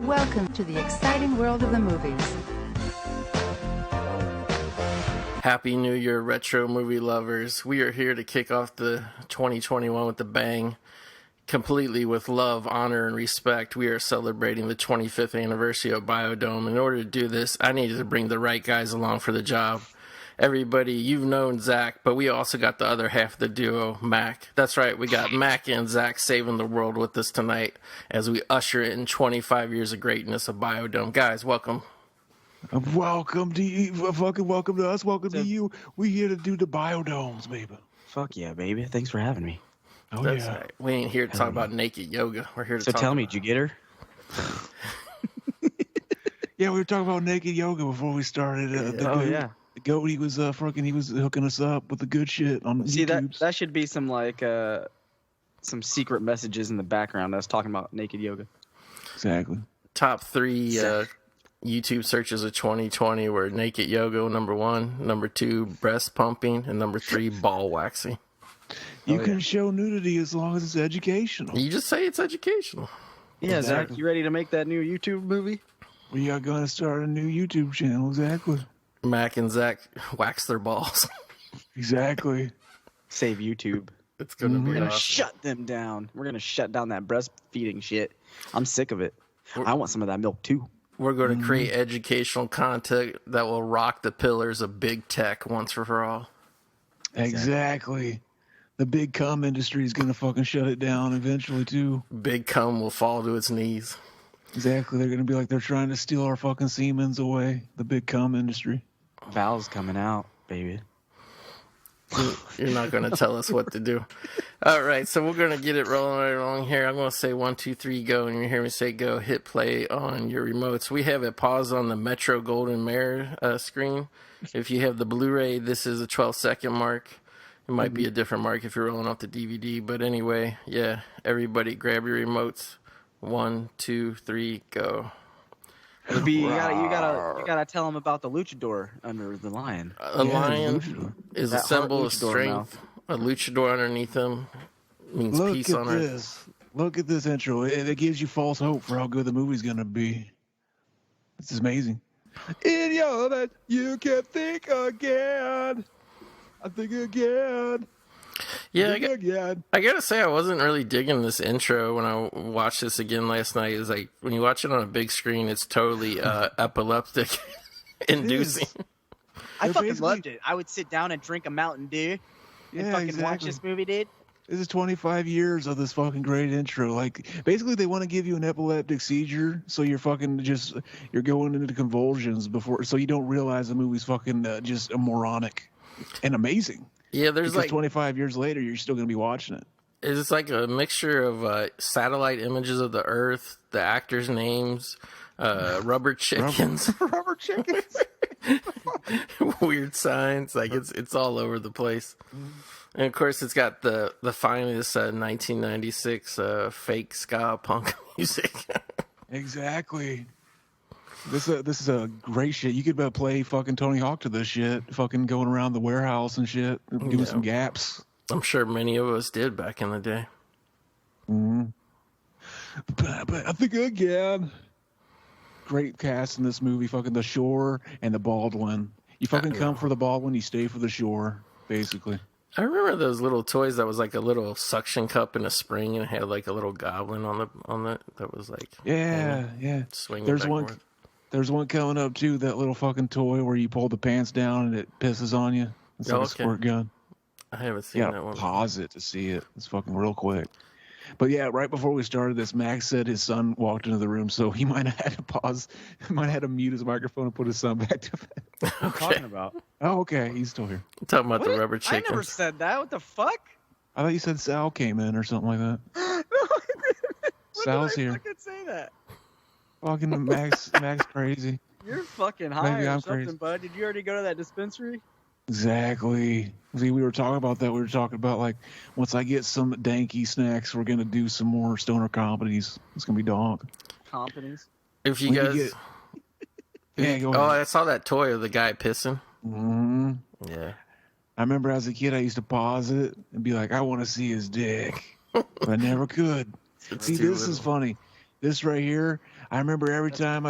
Welcome to the exciting world of the movies. Happy New Year, retro movie lovers. We are here to kick off the 2021 with a bang. Completely with love, honor, and respect, we are celebrating the 25th anniversary of Biodome. In order to do this, I needed to bring the right guys along for the job. Everybody, you've known Zach, but we also got the other half of the duo, Mac. That's right, we got Mac and Zach saving the world with us tonight as we usher in 25 years of greatness of Biodome. Guys, welcome. Welcome to you. Welcome to us. Welcome to you. We here to do the Biodomes, baby. Fuck yeah, baby. Thanks for having me. Oh, That's yeah. right. We ain't here to talk about naked yoga. We're here to talk tell me, about... did you get her? Yeah, we were talking about naked yoga before we started. The goat, he was he was hooking us up with the good shit on See, YouTubes. that should be some some secret messages in the background that's talking about naked yoga. Exactly. Top three YouTube searches of 2020 were naked yoga, number 1, number 2, breast pumping, and number 3, ball waxing. You can show nudity as long as it's educational. You just say it's educational. Yeah, Exactly. Zach, you ready to make that new YouTube movie? We are going to start a new YouTube channel. Exactly. Mac and Zach wax their balls. Exactly. Save YouTube. It's going to We're be gonna awesome. shut them down. We're gonna shut down that breastfeeding shit. I'm sick of it. I want some of that milk too. We're going to create educational content that will rock the pillars of big tech once for all. Exactly. The big cum industry is going to fucking shut it down eventually, too. Big cum will fall to its knees. Exactly. They're going to be like they're trying to steal our fucking Siemens away. The big cum industry. Val's coming out, baby. You're not going to tell us what to do. All right, so we're going to get it rolling right along here. I'm going to say 1, 2, 3, go, and you hear me say go. Hit play on your remotes. We have it paused on the Metro Golden Mare screen. If you have the Blu-ray, this is a 12-second mark. It might be a different mark if you're rolling off the DVD. But anyway, yeah, everybody grab your remotes. 1, 2, 3, go. You gotta tell them about the luchador under the lion. A lion is a That symbol heart of luchador strength. A luchador underneath him means Look peace at on earth. this. Look at this intro. It gives you false hope for how good the movie's going to be. This is amazing. In your head, you can think again. I think again. Yeah, Again. I gotta say, I wasn't really digging this intro when I watched this again last night. It's like, when you watch it on a big screen, it's totally epileptic inducing. I They're fucking basically- loved it. I would sit down and drink a Mountain Dew and fucking watch this movie, dude. This is 25 years of this fucking great intro. Like, basically, they want to give you an epileptic seizure, so you're fucking you're going into convulsions before, so you don't realize the movie's fucking just moronic and amazing. Yeah, there's Because like 25 years later, you're still going to be watching it. it's like a mixture of satellite images of the Earth, the actors' names, rubber chickens, Rubber chickens. weird signs. Like it's all over the place. And of course, it's got the finest 1996 fake ska punk music. Exactly. This is a great shit. You could play fucking Tony Hawk to this shit. Fucking going around the warehouse and shit, doing some gaps. I'm sure many of us did back in the day. But I think again. Great cast in this movie. Fucking the Shore and the Baldwin. You fucking come for the Baldwin, you stay for the Shore, basically. I remember those little toys that was like a little suction cup in a spring and had like a little goblin on it that was like Yeah. swinging. There's back one. and forth. There's one coming up too. That little fucking toy where you pull the pants down and it pisses on you. It's like a squirt gun. I haven't seen You that gotta one. pause it to see it. It's fucking real quick. But yeah, right before we started this, Max said his son walked into the room, so he might have had to pause. He might have had to mute his microphone and put his son back to bed. What are you talking about? Oh, okay. He's still here. I'm talking about What? the rubber I never chickens. said that. What the fuck? I thought you said Sal came in or something like that. No, I didn't. Sal's When did I here. fucking say that? Fucking Max crazy. You're fucking high Maybe or I'm something, crazy. bud. Did you already go to that dispensary? Exactly. See, we were talking about that. We were talking about, like, once I get some danky snacks, we're going to do some more stoner comedies. It's going to be dog. Companies. If you When you guys, get- Yeah, go oh, ahead. I saw that toy of the guy pissing. Mhm. Yeah, I remember as a kid, I used to pause it and be like, I want to see his dick. But I never could. it's See, too this is little. funny. this right here, I remember every time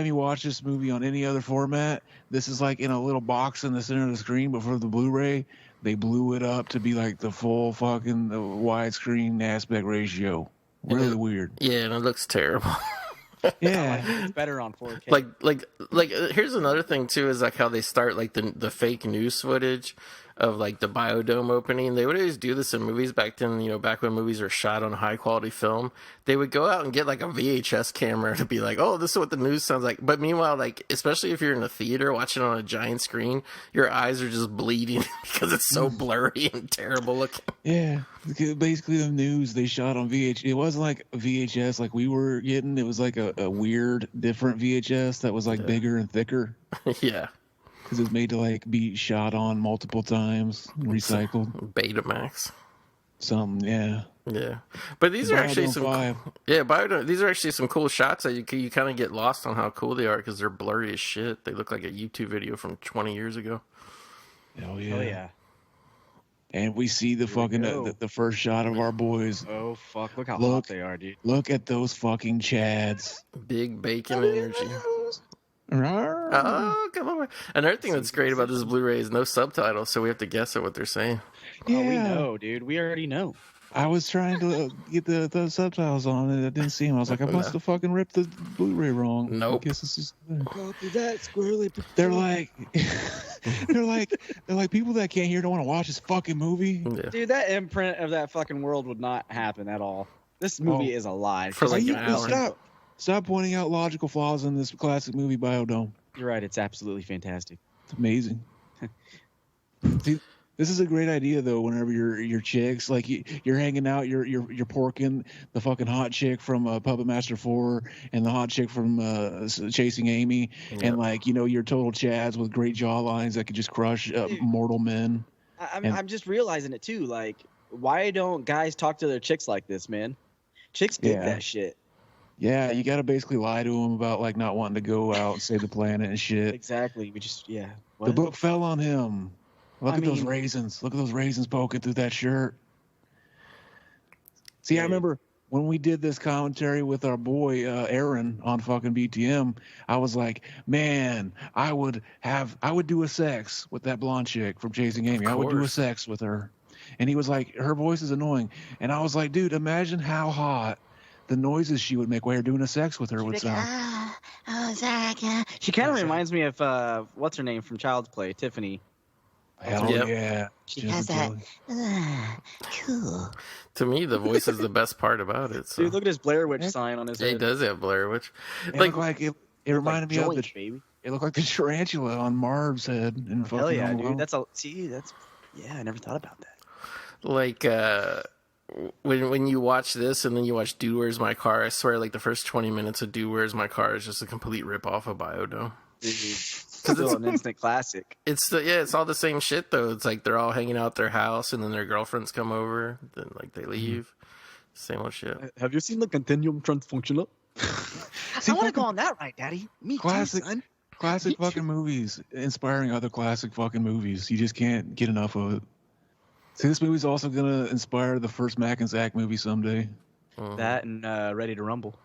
you watch this movie on any other format, this is like in a little box in the center of the screen, but for the Blu-ray, they blew it up to be like the full fucking widescreen aspect ratio. Really weird. Yeah, and it looks terrible. Yeah. It's better on 4K. Like here's another thing too, is like how they start like the fake news footage of like the Biodome opening. They would always do this in movies back then, you know, back when movies were shot on high quality film. They would go out and get like a VHS camera to be like, oh, this is what the news sounds like. But meanwhile, like, especially if you're in a theater watching on a giant screen, your eyes are just bleeding because it's so blurry and terrible looking. Yeah. Basically the news they shot on VHS. It wasn't like a VHS like we were getting. It was like a weird, different VHS that was like bigger and thicker. Yeah. Because it was made to like be shot on multiple times, recycled. Betamax. Yeah. Yeah, but these are actually some. These are actually some cool shots that you kind of get lost on how cool they are because they're blurry as shit. They look like a YouTube video from 20 years ago. Hell yeah. Oh yeah. And we see the fucking the first shot of our boys. Oh fuck! Look how hot they are, dude. Look at those fucking chads. Big bacon energy. Oh, come on. Another thing that's great about this Blu-ray is no subtitles, so we have to guess at what they're saying. Yeah. Oh, we know, dude. We already know. I was trying to get the subtitles on and I didn't see them. I was like, I must have fucking ripped the Blu-ray wrong. Nope. I guess this is Copy that, squirrely. they're like people that can't hear don't want to watch this fucking movie. Yeah. Dude, that imprint of that fucking world would not happen at all. This movie is a lie. For like an hour. Stop pointing out logical flaws in this classic movie, Biodome. You're right. It's absolutely fantastic. It's amazing. See, this is a great idea though. Whenever you're chicks, like you're hanging out, you're porking the fucking hot chick from Puppet Master 4 and the hot chick from Chasing Amy, and like you're total chads with great jawlines that could just crush mortal men. I'm just realizing it too. Like, why don't guys talk to their chicks like this, man? Chicks dig that shit. Yeah, you got to basically lie to them about like not wanting to go out and save the planet and shit. Exactly. We just What? The book fell on him. Look at those raisins. Look at those raisins poking through that shirt. See, I remember when we did this commentary with our boy Aaron on fucking BTM, I was like, man, I would do a sex with that blonde chick from Chasing Amy. I would do a sex with her. And he was like, her voice is annoying. And I was like, dude, imagine how hot the noises she would make while you're doing a sex with her would sound. She kind of reminds me of what's her name from Child's Play, Tiffany. Hell yeah. She has that. Cool. To me, the voice is the best part about it. So. Dude, look at his Blair Witch sign on his head. He does have Blair Witch. It reminded me of baby. It looked like the tarantula on Marv's head. In Hell yeah, Home dude. Alone. I never thought about that. Like, when you watch this and then you watch Dude, Where's My Car, I swear, like, the first 20 minutes of Dude, Where's My Car is just a complete rip-off of Biodome. Because it's an instant classic. It's all the same shit, though. It's like they're all hanging out at their house, and then their girlfriends come over, then, like, they leave. Same old shit. Have you seen the Continuum Transfunctional? I want to go on that ride, Daddy. Me too, son. Classic fucking movies, inspiring other classic fucking movies. You just can't get enough of it. See, this movie's also gonna inspire the first Mac and Zach movie someday. That and Ready to Rumble.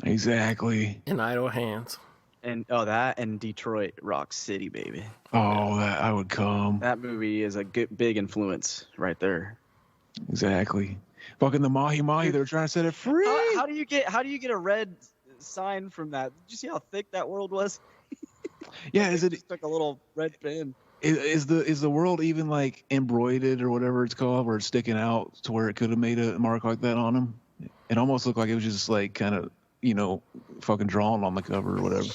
Exactly. In Idle Hands. And that and Detroit Rock City, baby. Oh, that I would come. That movie is a good, big influence right there. Exactly. Fucking the Mahi Mahi, they were trying to set it free. How do you get a red sign from that? Did you see how thick that world was? Yeah, is it just took a little red pin? Is the world even like embroidered or whatever it's called, where it's sticking out to where it could have made a mark like that on him? It almost looked like it was just like kind of fucking drawn on the cover or whatever.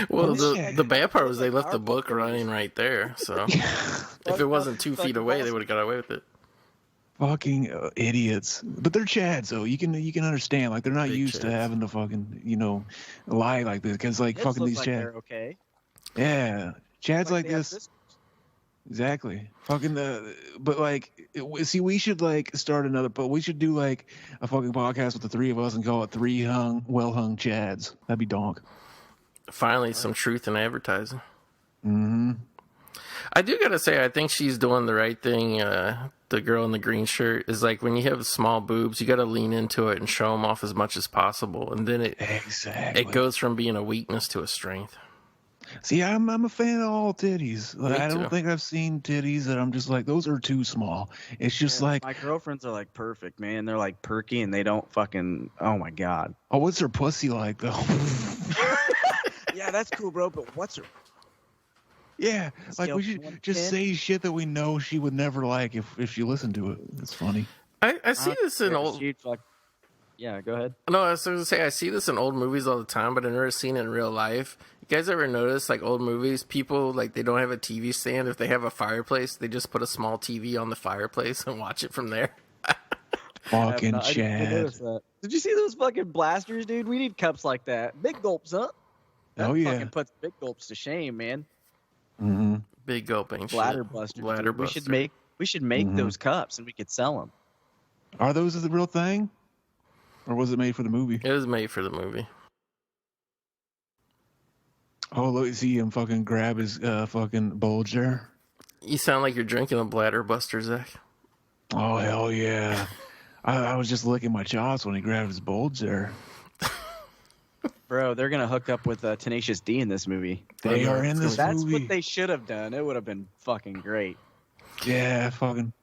Well, the bad part was they left the book running right there. So if it wasn't 2 feet away, they would have got away with it. Fucking idiots. But they're chads, though. You can understand. Like, they're not Big used chads. to having to fucking, lie like this. Because, like, This fucking looks these like chads. they're okay. Yeah. Chads like they have this. Exactly. Fucking, but, like, see, we should, like, start another, but we should do, like, a fucking podcast with the three of us and call it Three Well-Hung Chads. That'd be donk. Finally, some truth in advertising. Mm-hmm. I do gotta say, I think she's doing the right thing. The girl in the green shirt is like, when you have small boobs, you gotta lean into it and show them off as much as possible, and then it goes from being a weakness to a strength. See, I'm a fan of all titties. Like, I too. don't think I've seen titties that I'm just like, those are too small. It's just like, my girlfriends are like perfect, man. They're like perky and they don't fucking. Oh my god. oh, what's her pussy like though? Yeah, that's cool, bro. But what's her? Yeah, like Scale we from should 1 to just 10? say shit that we know she would never like if she listened to it. It's funny. I see this in old. Yeah, go ahead. No, I was going to say, I see this in old movies all the time, but I've never seen it in real life. You guys ever notice, like, old movies, people, like, they don't have a TV stand. If they have a fireplace, they just put a small TV on the fireplace and watch it from there. Fucking I didn't Chad. notice that. Did you see those fucking blasters, dude? We need cups like that. Big gulps, huh? That Oh, yeah. fucking puts big gulps to shame, man. Mm-hmm. Big gulping Bladder shit. Buster. Bladder Dude. Buster. We should make Mhm. those cups and we could sell them. Are those the real thing? Or was it made for the movie? It was made for the movie. Oh, look, see him fucking grab his fucking bulge there. You sound like you're drinking a Bladder Buster, Zach. Oh, hell yeah. I was just licking my chops when he grabbed his bulge there. Bro, they're going to hook up with Tenacious D in this movie. They are in this That's movie. what they should have done. It would have been fucking great. Yeah, fucking.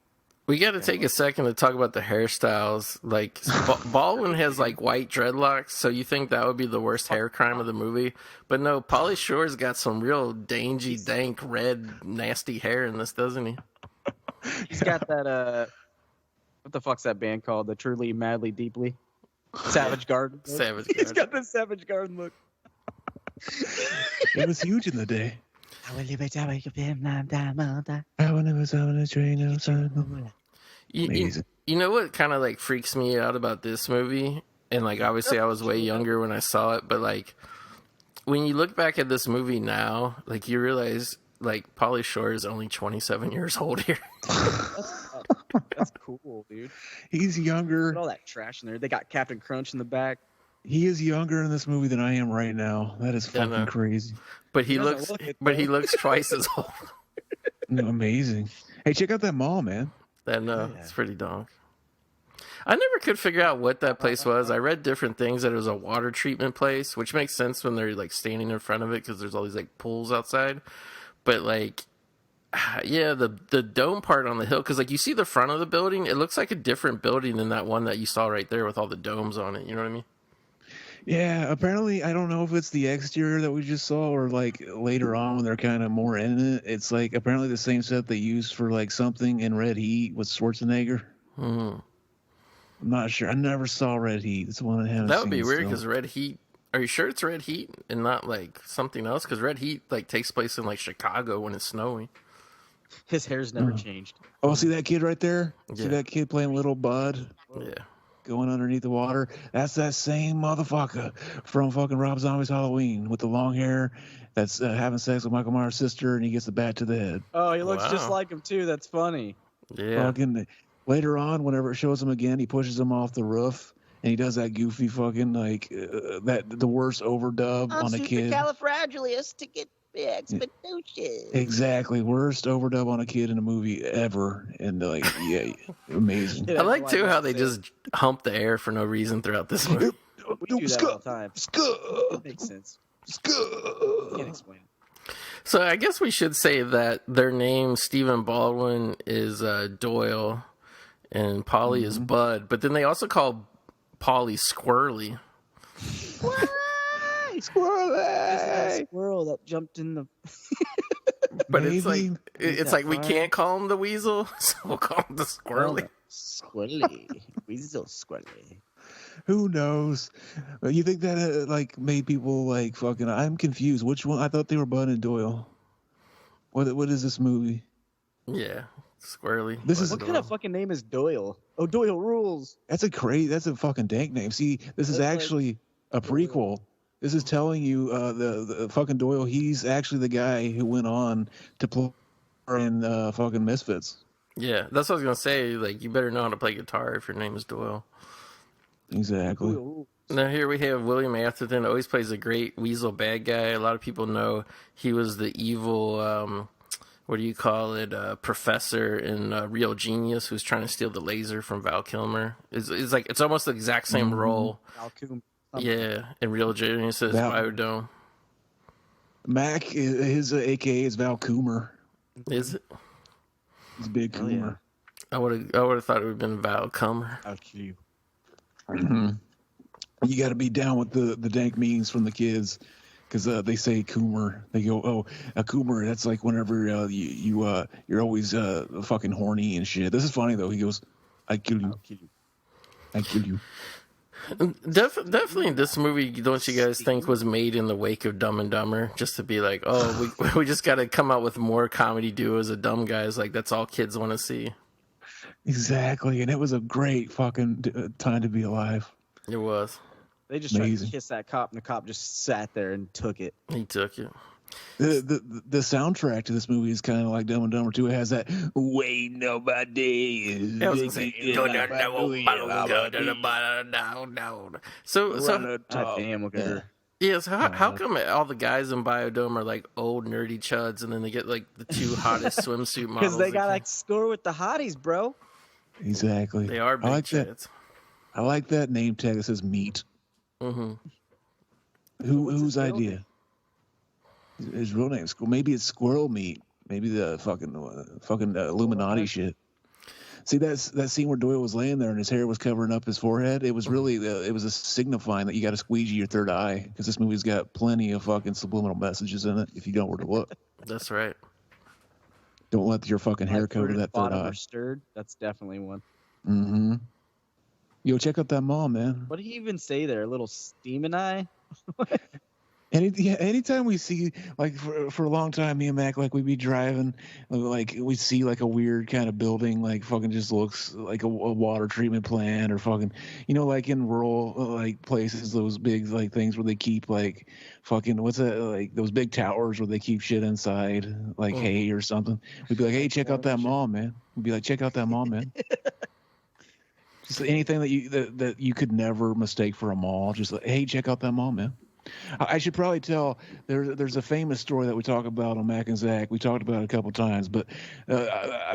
We got to take a second to talk about the hairstyles. Like, Baldwin has, like, white dreadlocks, so you think that would be the worst hair crime of the movie. But no, Pauly Shore's got some real dangy, dank, red, nasty hair in this, doesn't he? He's got that, what the fuck's that band called? The Truly, Madly, Deeply? Savage Garden. look. Savage He's Garden. got the Savage Garden look. It was huge in the day. I will leave it down, wake up in my diamond. I was on a train outside. You know what kind of, like, freaks me out about this movie? And, like, obviously I was way younger when I saw it, but, like, when you look back at this movie now, like, you realize, like, Pauly Shore is only 27 years old here. That's cool, dude. He's younger. Put all that trash in there. They got Captain Crunch in the back. He is younger in this movie than I am right now. That is Yeah, I fucking know. crazy. But he doesn't looks, look it, but he though. looks twice as old. Amazing. Hey, check out that mall, man. That it's pretty donk. I never could figure out what that place was. I read different things that it was a water treatment place, which makes sense when they're like standing in front of it because there's all these like pools outside. But like, yeah, the dome part on the hill, because like you see the front of the building, it looks like a different building than that one that you saw right there with all the domes on it. You know what I mean? Yeah, apparently, I don't know if it's the exterior that we just saw or like later on when they're kind of more in it. It's like apparently the same set they used for like something in Red Heat with Schwarzenegger. Hmm. I'm not sure. I never saw Red Heat. It's one I haven't That would be seen weird still. because Red Heat. Are you sure it's Red Heat and not like something else? Because Red Heat like takes place in like Chicago when it's snowing. His hair's never changed. Oh, see that kid right there? See Yeah. that kid playing Little Bud Yeah. going underneath the water? That's that same motherfucker from fucking Rob Zombie's Halloween with the long hair that's having sex with Michael Myers' sister and he gets the bat to the head. Oh, he looks just Wow. like him too. That's funny. Yeah. Fucking later on, whenever it shows him again, he pushes him off the roof and he does that goofy fucking like the worst overdub on a kid. Supercalifragilisticexpialidocious. Exactly, worst overdub on a kid in a movie ever, and like yeah, amazing. I like too how they just hump the air for no reason throughout this movie. We do that all the time. Skuh, It makes sense. skuh. Can't explain it. So I guess we should say that their name, Stephen Baldwin, is Doyle, and Pauly is Bud. But then they also call Pauly Squirrely. Squirrely. That squirrel that jumped in the. But it's like Maybe. it's like we can't call him the weasel, so we'll call him the Squirrely. Squirrely. Weasel squirrely. Who knows? You think that like made people like fucking? I'm confused. Which one? I thought they were Bud and Doyle. What is this movie? Yeah, Squirrely. This is- What kind of fucking name is Doyle? Oh, Doyle rules. That's a fucking dank name. See, this is That's like actually a prequel. This is telling you the fucking Doyle. He's actually the guy who went on to play in fucking Misfits. Yeah, that's what I was gonna say. Like, you better know how to play guitar if your name is Doyle. Exactly. Doyle rules. Now here we have William Atherton. Always plays a great weasel bad guy. A lot of people know he was the evil. what do you call it, professor in Real Genius who's trying to steal the laser from Val Kilmer. It's like it's almost the exact same role. Alcum. Yeah, in Real Genius as Biodome. Mac, his AKA is Val Coomer. Is it? He's Big Coomer. I would have thought it would have been Val Kilmer. I'll kill you. You got to be down with the dank memes from the kids, because they say Coomer. They go, oh, a Coomer. That's like whenever you're always fucking horny and shit. This is funny though. He goes, I kill you. I kill you. Definitely, this movie, don't you guys think, was made in the wake of Dumb and Dumber? Just to be like, oh, we just got to come out with more comedy duos of dumb guys. Like, that's all kids want to see. Exactly, and it was a great fucking time to be alive. It was. They just tried to kiss that cop, and the cop just sat there and took it. He took it. The soundtrack to this movie is kind of like Dumb and Dumber 2. It has that "Wait Nobody is." So damn, look at her. Yeah, so how come all the guys in Biodome are like old nerdy chuds, and then they get like the two hottest swimsuit models? Because they got like score with the hotties, bro. Exactly. They are big chuds. I like that name tag that says meat. Mm-hmm. Whose idea? His real name is maybe it's Squirrel Meat. Maybe the fucking Illuminati shit. See that scene where Doyle was laying there and his hair was covering up his forehead. It was really it was a signifying that you got to squeegee your third eye, because this movie's got plenty of fucking subliminal messages in it. If you know where to look. That's right. Don't let your fucking hair cover that third eye. Stirred. That's definitely one. Mm-hmm. Yo, check out that mom, man. What did he even say there? A little steaming eye? Anytime we see, like, for a long time, me and Mac, like, we'd be driving, like, we'd see, like, a weird kind of building, like, fucking just looks like a water treatment plant, or fucking, like, in rural, like, places, those big, like, things where they keep, like, fucking, what's that, like, those big towers where they keep shit inside, like, hay or something. We'd be like, hey, check out that mall, man. We'd be like, check out that mall, man. Just anything that you could never mistake for a mall, just like, hey, check out that mall, man. I should probably tell, there's a famous story that we talk about on Mac and Zach. We talked about it a couple times, but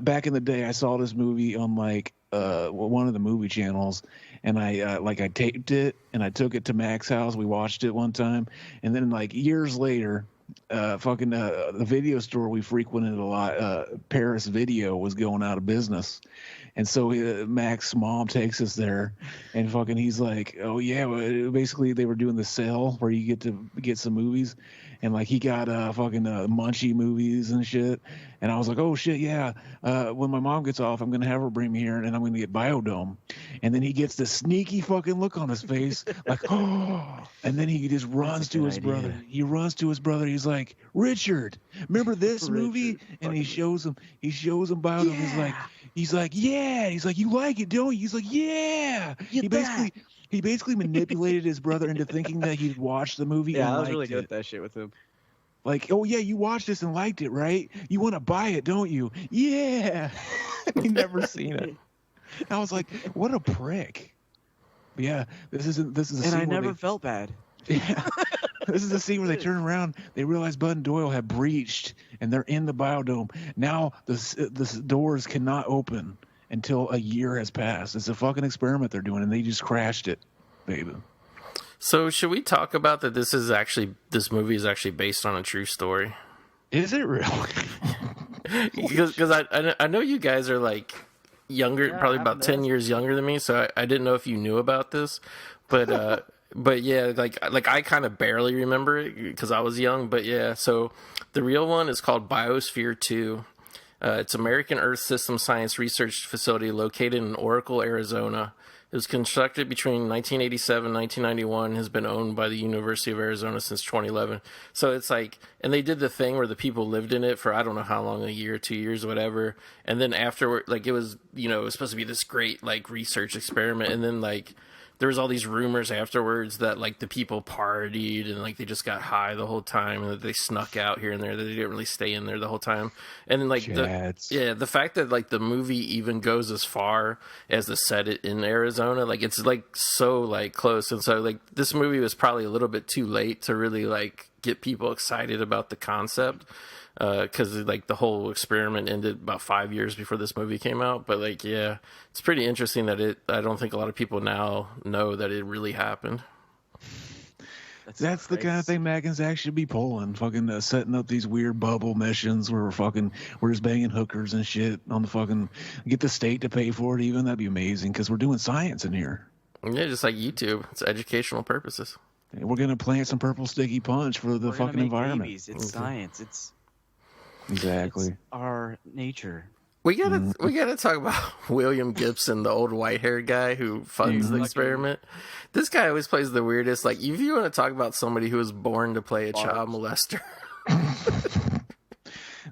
back in the day, I saw this movie on like one of the movie channels, and I taped it and I took it to Mac's house. We watched it one time, and then like years later, the video store we frequented a lot, Paris Video, was going out of business. And so Mac's mom takes us there, and fucking he's like, oh yeah, basically they were doing the sale where you get to get some movies, and like he got fucking Munchie movies and shit. And I was like, oh shit, yeah. When my mom gets off, I'm gonna have her bring me here, and I'm gonna get Biodome. And then he gets this sneaky fucking look on his face, like, oh. And then he just runs to his brother. He runs to his brother. He's like, Richard, remember this movie? And he shows him Biodome. Yeah. He's like, yeah. He's like, you like it, don't you? He's like, yeah. He basically manipulated his brother into thinking that he'd watched the movie. Yeah, and I was really liked good it. at that shit with him. Like, oh yeah, you watched this and liked it, right? You want to buy it, don't you? Yeah. He never seen it. I was like, what a prick. But yeah, this is a scene And I where never felt bad. Yeah. This is the scene where they turn around, they realize Bud and Doyle have breached, and they're in the Biodome. Now the doors cannot open until a year has passed. It's a fucking experiment they're doing, and they just crashed it, baby. So should we talk about that? This movie is actually based on a true story. Is it really? Because I know you guys are like younger, probably about 10 years younger than me, so I didn't know if you knew about this, but but yeah, like I kind of barely remember it because I was young, but yeah. So the real one is called Biosphere 2. It's American Earth System Science Research Facility located in Oracle, Arizona. It was constructed between 1987 and 1991, has been owned by the University of Arizona since 2011. So it's like, and they did the thing where the people lived in it for I don't know how long, a year, 2 years, whatever. And then afterward, like it was supposed to be this great like research experiment. And then like there was all these rumors afterwards that like the people partied and like they just got high the whole time and that they snuck out here and there, that they didn't really stay in there the whole time. And then like the fact that like the movie even goes as far as to set it in Arizona, like it's like so like close. And so like this movie was probably a little bit too late to really like get people excited about the concept. Because like the whole experiment ended about 5 years before this movie came out. But like, yeah, it's pretty interesting that I don't think a lot of people now know that it really happened. That's the kind of thing Mac and Zach should be pulling. Fucking setting up these weird bubble missions where we're just banging hookers and shit on the fucking, get the state to pay for it even. That'd be amazing because we're doing science in here. Yeah, just like YouTube. It's educational purposes. And we're going to plant some purple sticky punch for the fucking environment. Babies. It's science. It's our nature. We gotta talk about William Gibson, the old white-haired guy who funds the experiment. This guy always plays the weirdest. Like, if you want to talk about somebody who was born to play a child molester,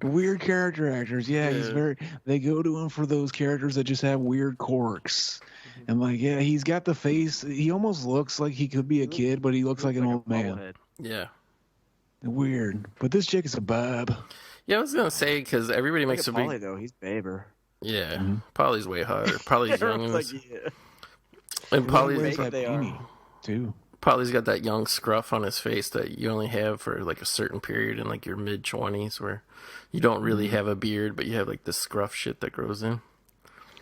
weird character actors. Yeah, he's very. They go to him for those characters that just have weird quirks. And like, yeah, he's got the face. He almost looks like he could be a kid, but he looks like an old man. Head. Yeah, weird. But this chick is a bub. Yeah, I was gonna say because everybody makes a big. Pauly though, he's baber. Yeah, Pauly's way hotter. Pauly's young in this. And Pauly's too. Pauly's got that young scruff on his face that you only have for like a certain period in like your mid-20s, where you don't really have a beard, but you have like this scruff shit that grows in.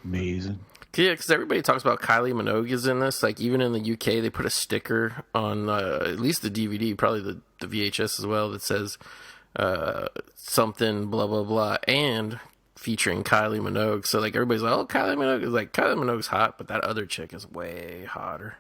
Amazing. Yeah, because everybody talks about Kylie Minogue is in this. Like, even in the UK, they put a sticker on at least the DVD, probably the VHS as well, that says something, blah, blah, blah, and featuring Kylie Minogue. So, like, everybody's like, oh, Kylie Minogue is like, Kylie Minogue's hot, but that other chick is way hotter.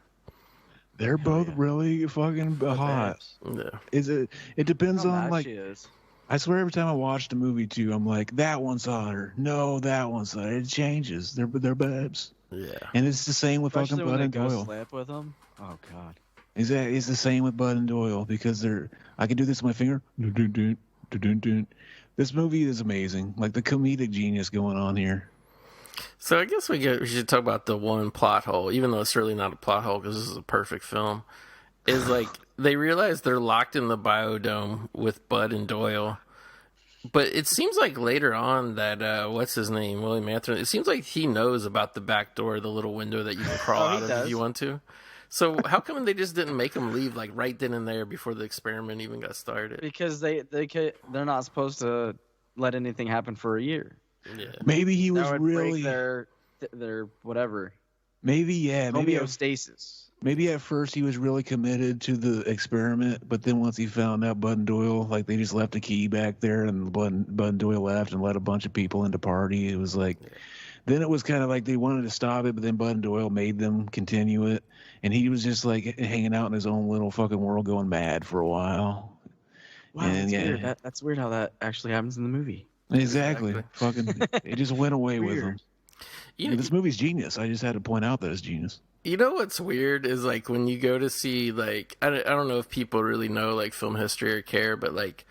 They're both really fucking hot. Yeah. It depends on, like, she is. I swear every time I watch the movie too, I'm like, that one's hotter. No, that one's hotter. It changes. They're babes. Yeah. And it's the same with Especially fucking Bud and Doyle. Slap with them. Oh god. Exactly. It's the same with Bud and Doyle because I can do this with my finger. This movie is amazing. Like the comedic genius going on here. So I guess we should talk about the one plot hole, even though it's really not a plot hole because this is a perfect film. Is like they realize they're locked in the biodome with Bud and Doyle, but it seems like later on that what's his name, William Anthony. It seems like he knows about the back door, the little window that you can crawl out of if you want to. So how come they just didn't make him leave like right then and there before the experiment even got started? Because they're not supposed to let anything happen for a year. Yeah. Maybe he was that would really break their whatever. Maybe homeostasis. Maybe at first he was really committed to the experiment, but then once he found out Bud and Doyle, like they just left a key back there, and Bud and Doyle left and let a bunch of people into party. It was like, then it was kind of like they wanted to stop it, but then Bud and Doyle made them continue it, and he was just like hanging out in his own little fucking world, going mad for a while. Wow, that's weird. That's weird how that actually happens in the movie. Exactly. Fucking, it just went away with him. This movie's genius. I just had to point out that it's genius. You know what's weird is like when you go to see like I don't know if people really know like film history or care, but like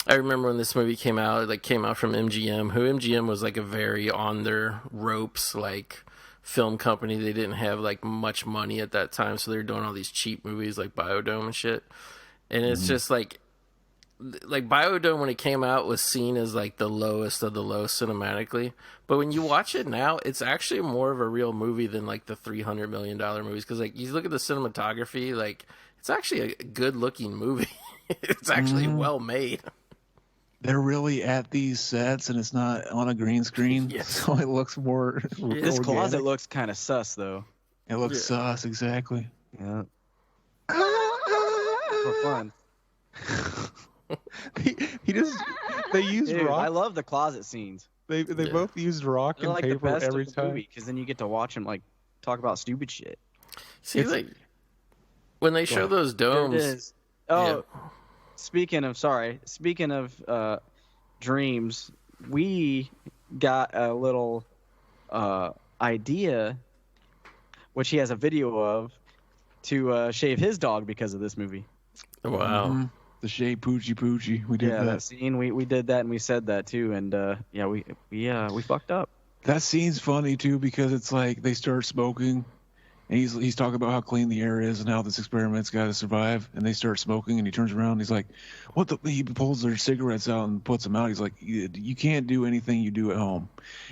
I remember when this movie came out, it like came out from MGM, who MGM was like a very on their ropes like film company. They didn't have like much money at that time, so they were doing all these cheap movies like Biodome and shit. And it's just like Biodome when it came out was seen as like the lowest of the low cinematically, but when you watch it now, it's actually more of a real movie than like the $300 million movies, because like you look at the cinematography, like it's actually a good looking movie. It's actually well made. They're really at these sets and it's not on a green screen. Yes. So it looks more This closet looks kind of sus though. It looks sus, exactly. Yeah. For fun. They use rock. I love the closet scenes. They both used rock and like paper the best every of the time. because then you get to watch them like talk about stupid shit. See, like when they show those domes. There it is. Oh, speaking of dreams, we got a little idea, which he has a video of, to shave his dog because of this movie. Wow. Mm-hmm. The shave Poochie. We did that scene. We did that and we said that too, and we fucked up. That scene's funny too because it's like they start smoking And he's talking about how clean the air is and how this experiment's got to survive. And they start smoking, and he turns around and he's like, "What the?" He pulls their cigarettes out and puts them out. He's like, "You can't do anything you do at home."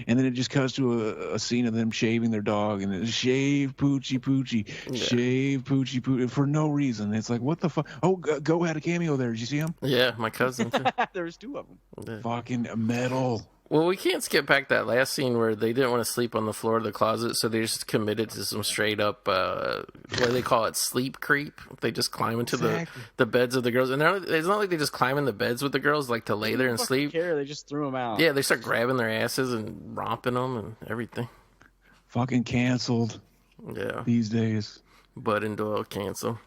And then it just cuts to a scene of them shaving their dog, and it's shave Poochie Poochie, shave Poochie Poochie for no reason. It's like, what the fuck? Oh, Go had a cameo there. Did you see him? Yeah, my cousin too. There's two of them. Yeah. Fucking metal. Well, we can't skip back that last scene where they didn't want to sleep on the floor of the closet, so they just committed to some straight up, what do they call it, sleep creep. They just climb into the beds of the girls. And it's not like they just climb in the beds with the girls, like to lay there and sleep. Care. They just threw them out. Yeah, they start grabbing their asses and romping them and everything. Fucking canceled. Yeah. These days. Bud and Doyle cancel.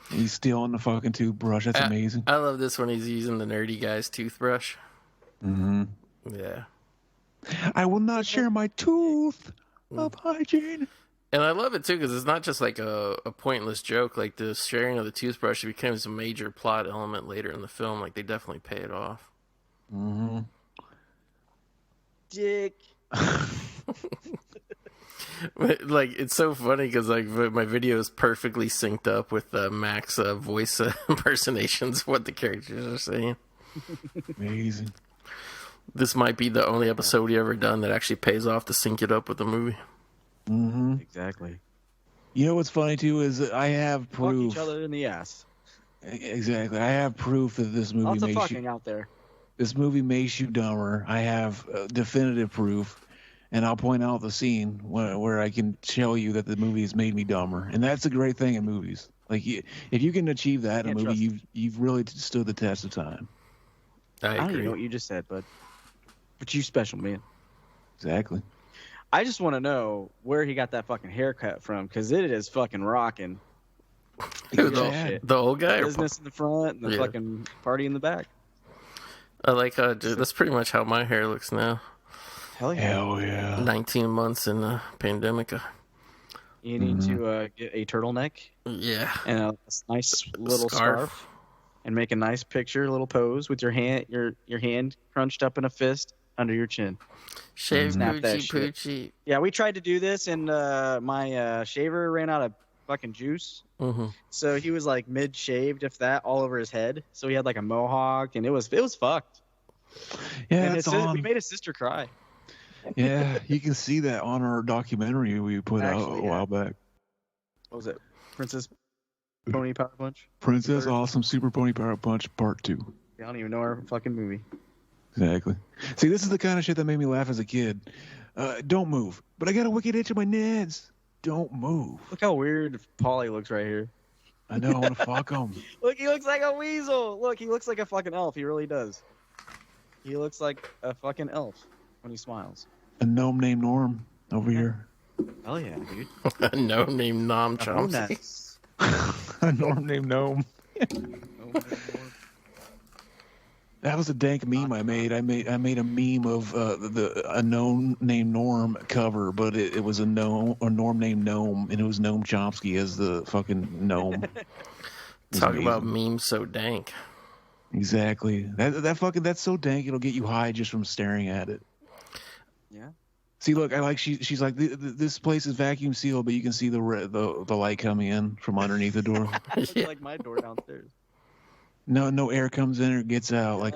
He's stealing the fucking toothbrush. That's amazing. I love this when he's using the nerdy guy's toothbrush. Mm-hmm. Yeah. I will not share my tooth of hygiene. And I love it too because it's not just like a pointless joke. Like the sharing of the toothbrush becomes a major plot element later in the film. Like they definitely pay it off. Mm-hmm. Dick. Like it's so funny because like my video is perfectly synced up with Mac's voice impersonations of what the characters are saying. Amazing. This might be the only episode we ever done that actually pays off to sync it up with the movie. Mm-hmm. Exactly. You know what's funny too is I have proof. Fuck each other in the ass. Exactly. I have proof that this movie Lots of makes fucking you. out there. This movie makes you dumber. I have definitive proof, and I'll point out the scene where I can tell you that the movie has made me dumber, and that's a great thing in movies. Like if you can achieve that in a movie, you've really stood the test of time. I don't agree. even know what you just said, but you special, man. Exactly. I just want to know where he got that fucking haircut from, because it is fucking rocking. The old guy? Business in the front and the fucking party in the back. I like how, dude, that's pretty much how my hair looks now. Hell yeah. Hell yeah. 19 months in the pandemic. You need to get a turtleneck. Yeah. And a nice little scarf. And make a nice picture, a little pose with your hand crunched up in a fist under your chin. Shave Snap that Poochie shit. Poochie. Yeah, we tried to do this, and my shaver ran out of fucking juice. Mm-hmm. So he was like mid-shaved, if that, all over his head. So he had like a mohawk, and it was fucked. Yeah, and we made his sister cry. Yeah, you can see that on our documentary we put out a while back. What was it? Princess Pony Power Punch? Princess Awesome Super Pony Power Punch Part 2. I don't even know our fucking movie. Exactly. See, this is the kind of shit that made me laugh as a kid. Don't move. But I got a wicked itch in my nads. Don't move. Look how weird Pauly looks right here. I know. I want to fuck him. Look, he looks like a weasel. Look, he looks like a fucking elf. He really does. He looks like a fucking elf when he smiles. A gnome named Norm over here. Hell yeah, dude. A gnome named Nom Chomsky. A Norm named Gnome. That was a dank meme I made. I made a meme of a gnome named Norm cover, but it was a Norm named Gnome, and it was Noam Chomsky as the fucking gnome. Talk about memes so dank. Exactly. That's so dank it'll get you high just from staring at it. Yeah. See, look, I like she's like this place is vacuum sealed, but you can see the light coming in from underneath the door. Yeah. Like my door downstairs. No air comes in or gets out. Like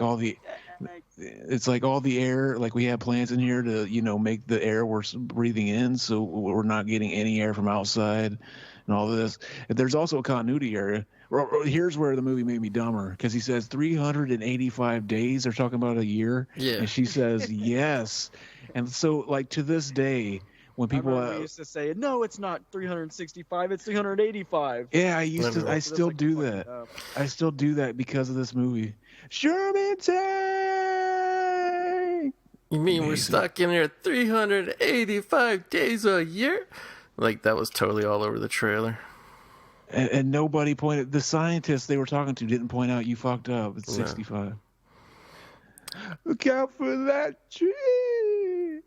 it's like all the air. Like we have plants in here to make the air we're breathing in, so we're not getting any air from outside, and all this. There's also a continuity area. Here's where the movie made me dumber, because he says 385 days. They're talking about a year, and she says yes. And so, like, to this day, when people we used to say, no, it's not 365, it's 385. Yeah, I still do that. I still do that because of this movie. Sherman Tank! You mean we're stuck in here 385 days a year? Like, that was totally all over the trailer. And nobody pointed. The scientists they were talking to didn't point out you fucked up. It's 65. Look out for that tree!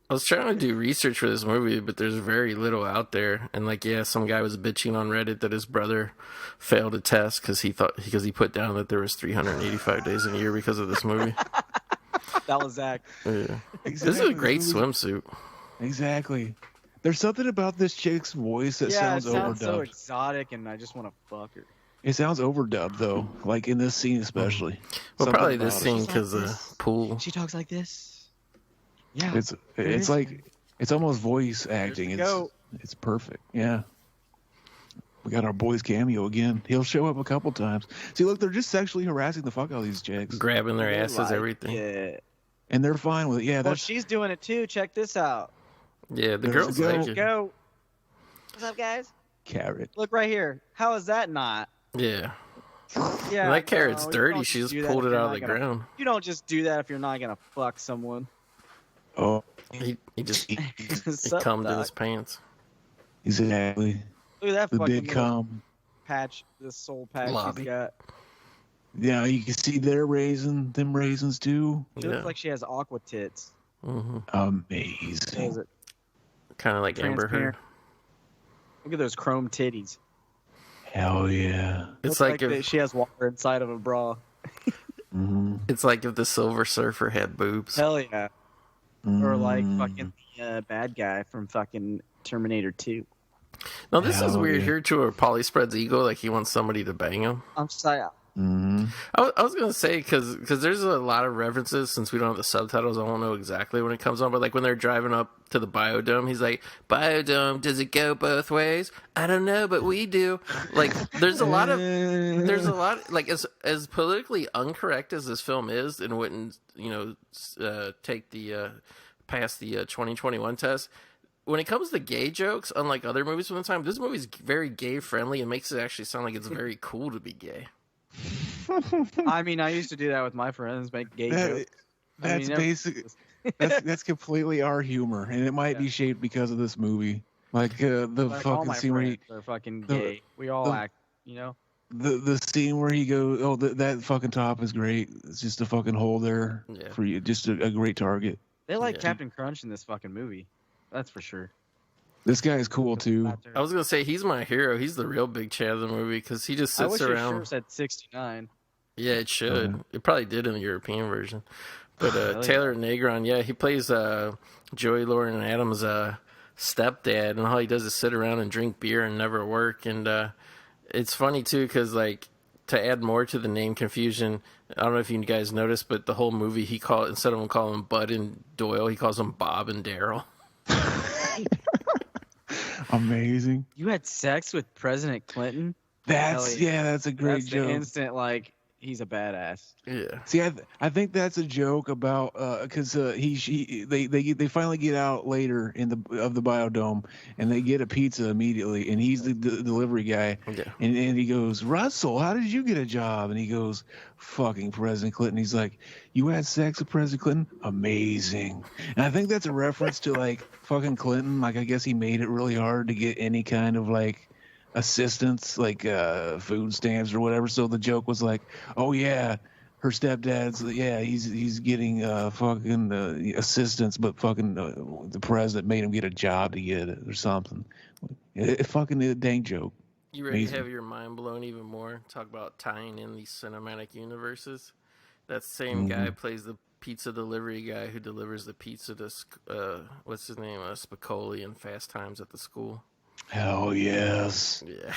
I was trying to do research for this movie, but there's very little out there. And some guy was bitching on Reddit that his brother failed a test because he put down that there was 385 days in a year because of this movie. That was Zach. Yeah. Exactly. This is a great swimsuit. Exactly. There's something about this chick's voice that sounds it sounds overdubbed. so exotic, and I just want to fuck her. It sounds overdubbed though, like in this scene especially. Well, Something probably about this it. scene She's like because of this. pool. She talks like this. Yeah. It's is. like it's almost voice acting. There's the goat. It's perfect. Yeah. We got our boy's cameo again. He'll show up a couple times. See, look, they're just sexually harassing the fuck out of these chicks, Grabbing their They asses, like everything. it. and they're fine with it. Yeah, Well, that's she's doing it too. Check this out. Yeah, the There's girls a like goat. it. Go. What's up, guys? carrot. Look right here. How is that not? Yeah. Yeah. That carrot's no, you dirty. don't She just do that pulled if it you're out of not the gonna- ground. You don't just do that if you're not gonna fuck someone. Oh, He just What's he up, cummed in Doc? his pants. exactly. Look at that The fucking big little cum. patch. This soul patch Lobby. she's got. Yeah, you can see them raisins too. She Yeah. looks like she has aqua tits. Hmm. Amazing. Is it Kind of like Amber Heard. transparent? Look at those chrome titties. Hell yeah. It's Looks like that if she has water inside of a bra. Mm-hmm. it's like if the Silver Surfer had boobs. Hell yeah. Or like Mm-hmm. fucking the bad guy from fucking Terminator 2. Now this is Hell weird yeah. here too. Where Pauly spreads ego, like he wants somebody to bang him. I'm sorry. Mm-hmm. I was gonna say because there's a lot of references since we don't have the subtitles. I won't know exactly when it comes on, but like when they're driving up to the biodome, he's like, "Biodome, does it go both ways? I don't know, but we do." Like there's a lot like as politically incorrect as this film is, and wouldn't take the pass the 2021 test. When it comes to gay jokes, unlike other movies from the time, this movie's very gay friendly and makes it actually sound like it's very cool to be gay. I mean, I used to do that with my friends, make gay jokes. That's basic. That's completely our humor, and it might be shaped because of this movie. Like the Like, all fucking my scene where friends he, are fucking the- gay. We all the- act, you know? the scene where he goes, oh, that fucking top is great. It's just a fucking hole there Yeah. for you, just a great target. They like Yeah. Captain Crunch in this fucking movie. That's for sure. This guy is cool too. I was gonna say he's my hero. He's the real big Chad of the movie because he just I sits wish his around. shirt said 69. Yeah, it should. It probably did in the European version. But Hell yeah. Taylor Negron, yeah, he plays Joey Lauren Adams' stepdad, and all he does is sit around and drink beer and never work. And it's funny too because like to add more to the name confusion, I don't know if you guys noticed, but the whole movie instead of him calling him Bud and Doyle, he calls him Bob and Daryl. Amazing. You had sex with President Clinton? That's Hell yeah. that's a great That's joke. the instant, like, he's a badass. Yeah. See, I think that's a joke about because they finally get out later in the biodome and they get a pizza immediately and he's the delivery guy Yeah. and he goes, Russell, how did you get a job? And he goes, fucking President Clinton. He's like, you had sex with President Clinton? Amazing. And I think that's a reference to like fucking Clinton. Like I guess he made it really hard to get any kind of like assistance, like food stamps or whatever. So the joke was like, oh yeah, her stepdad's he's getting fucking assistance, but fucking the president made him get a job to get it or something. It fucking a dang joke. You ready Amazing. to have your mind blown even more? Talk about tying in these cinematic universes. That same guy plays the pizza delivery guy who delivers the pizza to what's his name, Spicoli in Fast Times at the School. Hell yes. Yeah.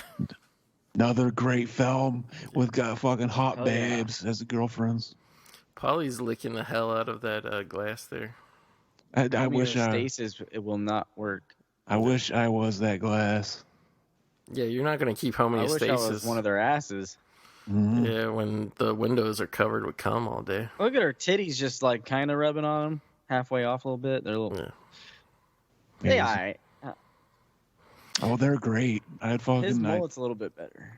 Another great film with got fucking hot Hell yeah. babes as the girlfriends. Polly's licking the hell out of that glass there. I wish Stasis, it will not work. I wish I was that glass. Yeah, you're not going to keep I wish I homeostasis. was one of their asses. Mhm. Yeah, when the windows are covered with cum all day. Look at her titties just like kind of rubbing on them, halfway off a little bit. They're a little. Yeah. They Amazing. alright. Oh, they're great. I'd His fucking. mullet's a little bit better.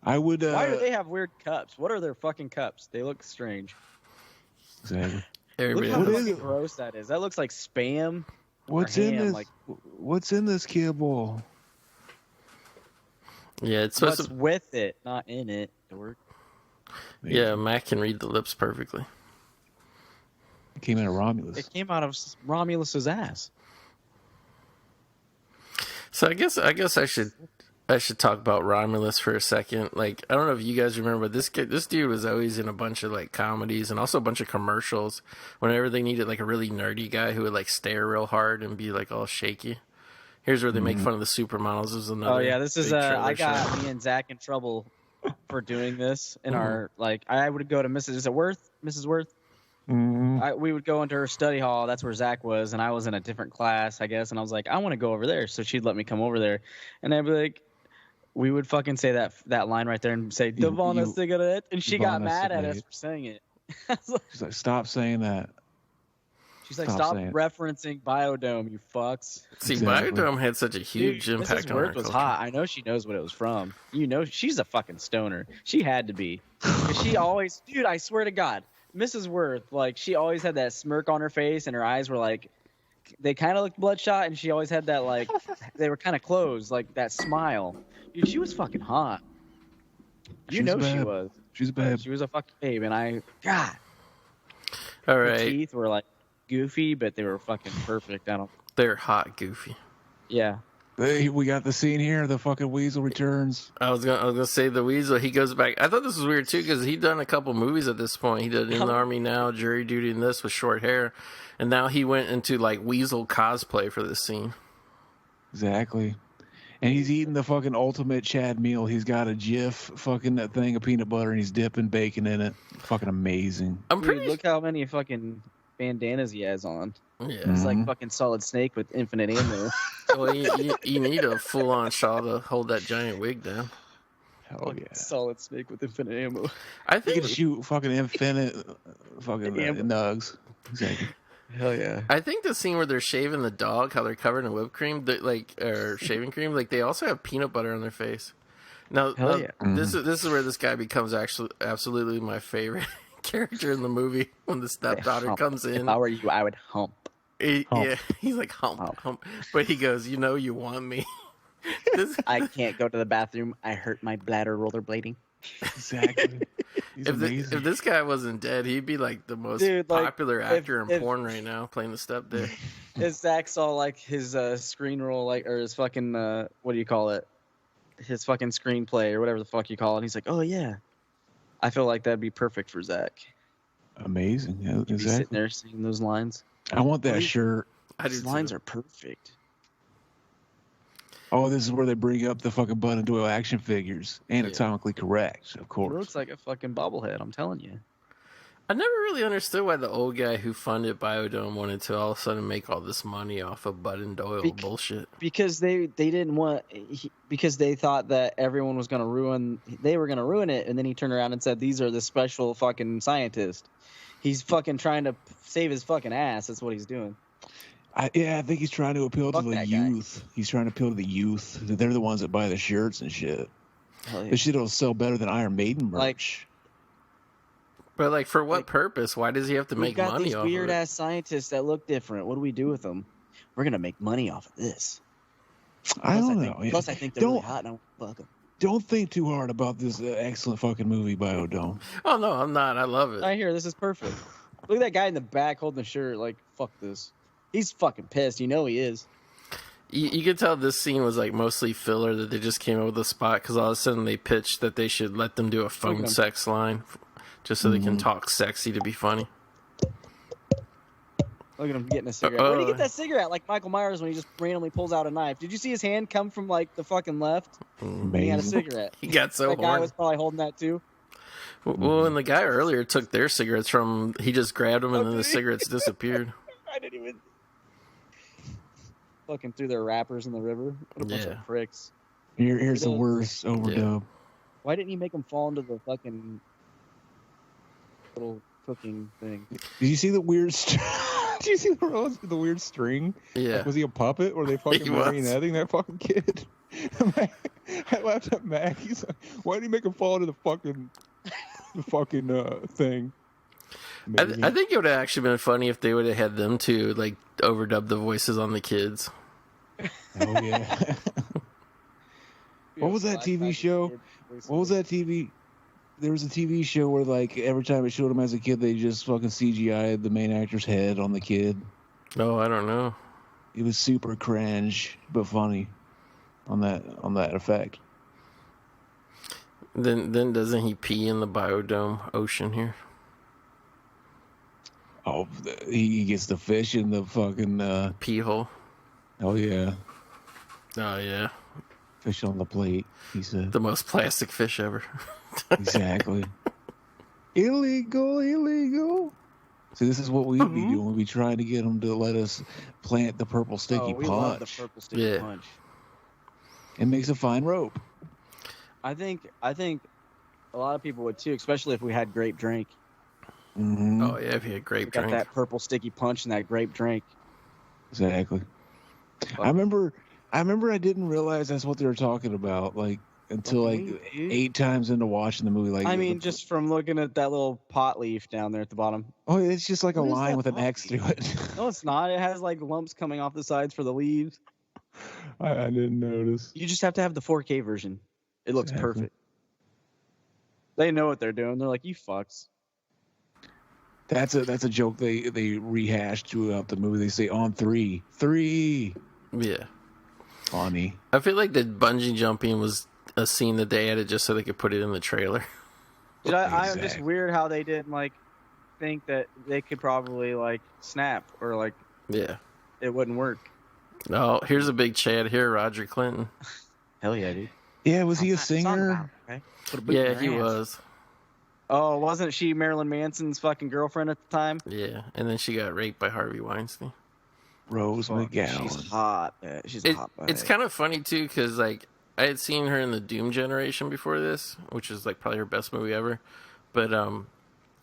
I would. Why do they have weird cups? What are their fucking cups? They look strange. Exactly. Look Everybody how What is fucking it? gross that is. That looks like spam. What's or in ham, this? like- What's in this kibble? Yeah, it's supposed What's to. with it, not in it. Dork. Yeah, Mac can read the lips perfectly. It came in a Romulus. It came out of Romulus's ass. So I guess I should I should talk about Romulus for a second. Like, I don't know if you guys remember, but this dude was always in a bunch of like comedies and also a bunch of commercials. Whenever they needed like a really nerdy guy who would like stare real hard and be like all shaky. Here's where they make fun of the supermodels. This is another. Oh yeah, this is big I trailer got shot. me and Zach in trouble for doing this in our like. I would go to Mrs. Worth. We would go into her study hall. That's where Zach was, and I was in a different class, I guess. And I was like, I want to go over there, so she'd let me come over there, and I'd be like, we would fucking say that line right there and say Devona cigarette, and she got mad at us for saying it. She's like, stop saying that. She's like, stop referencing Biodome, you fucks. See, Biodome had such a huge impact Mrs. on our Worth was culture. hot. I know she knows what it was from. You know, she's a fucking stoner. She had to be. 'Cause she always, dude, I swear to God, Mrs. Worth, like, she always had that smirk on her face, and her eyes were like, they kind of looked bloodshot, and she always had that, like, they were kind of closed, like that smile. Dude, she was fucking hot. You know she was. She's a babe. She was a fucking babe, and God. All Her right. teeth were like goofy, but they were fucking perfect. They're hot, goofy. Yeah. Hey, we got the scene here. The fucking weasel returns. I was gonna say the weasel. He goes back. I thought this was weird too because he'd done a couple movies at this point. He did In the Army Now, Jury Duty, and this with short hair, and now he went into like weasel cosplay for this scene. Exactly. And he's eating the fucking ultimate Chad meal. He's got a Jif fucking that thing of peanut butter, and he's dipping bacon in it. Fucking amazing. I'm pretty. Dude, look how many fucking bandanas he has on. Yeah. It's like fucking Solid Snake with infinite ammo. Well, you need a full-on shawl to hold that giant wig down. Hell yeah. Solid Snake with infinite ammo. I You think can shoot fucking infinite fucking nugs. Exactly. Hell yeah. I think the scene where they're shaving the dog, how they're covered in whipped cream, or shaving cream, like they also have peanut butter on their face. Now, Hell yeah. this is where this guy becomes actually absolutely my favorite character in the movie when the stepdaughter comes in. If I were you, I would hump. Yeah, he's like hump, but he goes, "You know, you want me." I can't go to the bathroom. I hurt my bladder rollerblading. Exactly. He's amazing. If this guy wasn't dead, he'd be like the most popular actor in porn right now, playing the stepdad. If Zach saw like his screen roll, like, or his fucking what do you call it? His fucking screenplay or whatever the fuck you call it. He's like, oh yeah. I feel like that'd be perfect for Zach. Amazing. Yeah, He'd be exactly. sitting there singing those lines. I want that shirt. These lines are perfect. Oh, this is where they bring up the fucking Bud and Doyle action figures. Anatomically correct, of He course. looks like a fucking bobblehead, I'm telling you. I never really understood why the old guy who funded Biodome wanted to all of a sudden make all this money off of Bud and Doyle bullshit. Because they didn't want because they thought that everyone was going to ruin it, and then he turned around and said these are the special fucking scientists. He's fucking trying to save his fucking ass. That's what he's doing. I think he's trying to appeal to the youth. He's trying to appeal to the youth. They're the ones that buy the shirts and shit. Hell yeah. This shit will sell better than Iron Maiden merch. But like, for what purpose? Why does he have to make money off of it? We've got these weird ass scientists that look different. What do we do with them? We're gonna make money off of this. I don't know. Plus, I think they're really hot, and I want to fuck them. Don't think too hard about this excellent fucking movie, Biodome. Oh no, I'm not. I love it. Right here, this is perfect. Look at that guy in the back holding the shirt. Like, fuck this. He's fucking pissed. You know he is. You could tell this scene was like mostly filler, that they just came up with a spot because all of a sudden they pitched that they should let them do a phone sex line just so they can talk sexy to be funny. Look at him getting a cigarette. Where'd he get that cigarette? Like Michael Myers when he just randomly pulls out a knife. Did you see his hand come from like the fucking left? He had a cigarette. He got so that guy horny. was probably holding that too. Well, when the guy earlier took their cigarettes from, he just grabbed them and then the cigarettes disappeared. I didn't even fucking threw their wrappers in the river. What a bunch of pricks. Here's the worst overdub. Why didn't he make them fall into the fucking little cooking thing? Did you see the weird? Did you see the weird string? Yeah. Like, was he a puppet or they fucking marionetting that fucking kid? I laughed at Mac. He's like, why did he make him fall into the fucking thing? I think it would have actually been funny if they would have had them two like overdub the voices on the kids. Oh yeah. What was that TV show? What was that TV? There was a TV show where like every time it showed him as a kid, they just fucking CGI'd the main actor's head on the kid. Oh, I don't know. It was super cringe, but funny. on that effect. Then doesn't he pee in the biodome ocean here? Oh, he gets the fish in the fucking Pee hole. Oh yeah, Oh yeah, fish on the plate. He said the most plastic fish ever. exactly. Illegal. See, this is what we'd be doing. We'd be trying to get them to let us plant the purple sticky we punch. love the purple sticky Yeah. punch. It makes a fine rope. I think a lot of people would too, especially if we had grape drink. Mm-hmm. Oh yeah, if you had grape Got drink. that purple sticky punch and that grape drink. Exactly. I remember I didn't realize that's what they were talking about, like until like Dude. 8 times into watching the movie. Like I mean, just from looking at that little pot leaf down there at the bottom. oh, it's just like a What is line that with an pot X through it. No, it's not. It has like lumps coming off the sides for the leaves. I didn't notice. You just have to have the 4K version. It looks Exactly. perfect. They know what they're doing. They're like, you fucks. That's a joke they rehashed throughout the movie. They say on three. Yeah. Funny. I feel like the bungee jumping was a scene that they added just so they could put it in the trailer. Dude, I'm just Exactly. weird how they didn't like think that they could probably like snap or like Yeah. it wouldn't work. Oh, here's a big Chad here, Roger Clinton. Hell yeah, dude. Yeah, was he a It's on the singer? mouth, okay? Put a boot in Yeah, her he ass. was. Oh, wasn't she Marilyn Manson's fucking girlfriend at the time? Yeah, and then she got raped by Harvey Weinstein. Rose Fuck, McGowan. she's hot. She's a hot. It's kind of funny too, because like I had seen her in the Doom Generation before this, which is like probably her best movie ever. But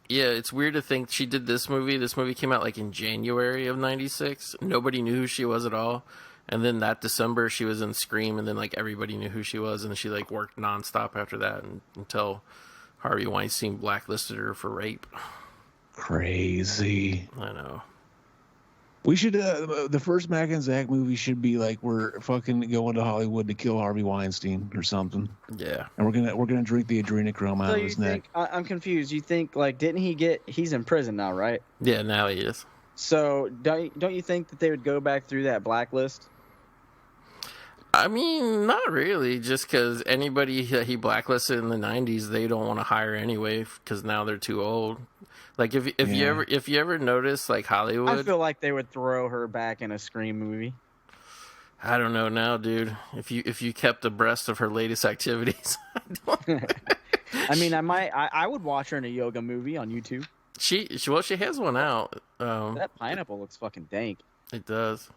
yeah, it's weird to think she did this movie. This movie came out like in January of '96. Nobody knew who she was at all. And then that December, she was in Scream, and then like everybody knew who she was, and she like worked nonstop after that until Harvey Weinstein blacklisted her for rape. Crazy. I know. We should the first Mac and Zach movie should be like we're fucking going to Hollywood to kill Harvey Weinstein or something, Yeah. and we're gonna drink the adrenochrome out So of you his think? neck. I'm confused. You think like didn't he get? He's in prison now, right? Yeah. Now he is. So don't you think that they would go back through that blacklist? I mean, not really. Just because anybody he blacklisted in the '90s, they don't want to hire anyway because now they're too old. Like if Yeah. you ever notice like Hollywood, I feel like they would throw her back in a Scream movie. I don't know now, dude. If you kept abreast of her latest activities, I mean, I would watch her in a yoga movie on YouTube. she has one out. That pineapple looks fucking dank. It does.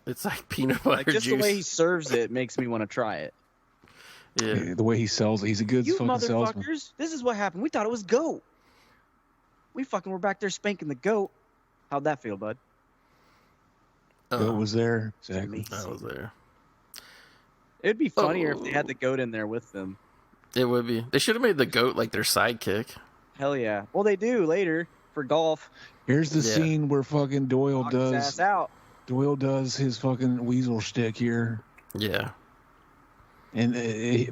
It's like peanut butter Like just juice. the way he serves it makes me want to try it. Yeah. The way he sells it, he's a good You fucking salesman. motherfuckers! This is what happened. We thought it was goat. We fucking were back there spanking the goat. How'd that feel, bud? Goat was there. Exactly. I was there. It'd be funnier if they had the goat in there with them. It would be. They should have made the goat like their sidekick. Hell yeah. Well, they do later for golf. Here's the Yeah. scene where fucking Doyle Knock his ass out. does his fucking weasel shtick here, Yeah. and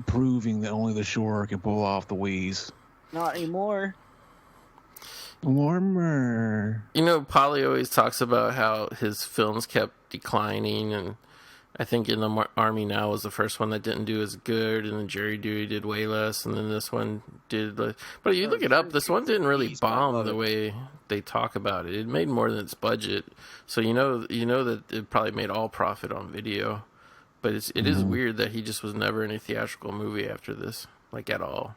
proving that only the Shore can pull off the wheeze. Not anymore. Warmer. You know, Pauly always talks about how his films kept declining, and I think In the Army Now was the first one that didn't do as good, and then Jury Duty did way less, and then this one did. But you look it up, this one didn't really bomb the way they talk about it. It made more than its budget, so you know that it probably made all profit on video. But it is weird that he just was never in a theatrical movie after this, like at all.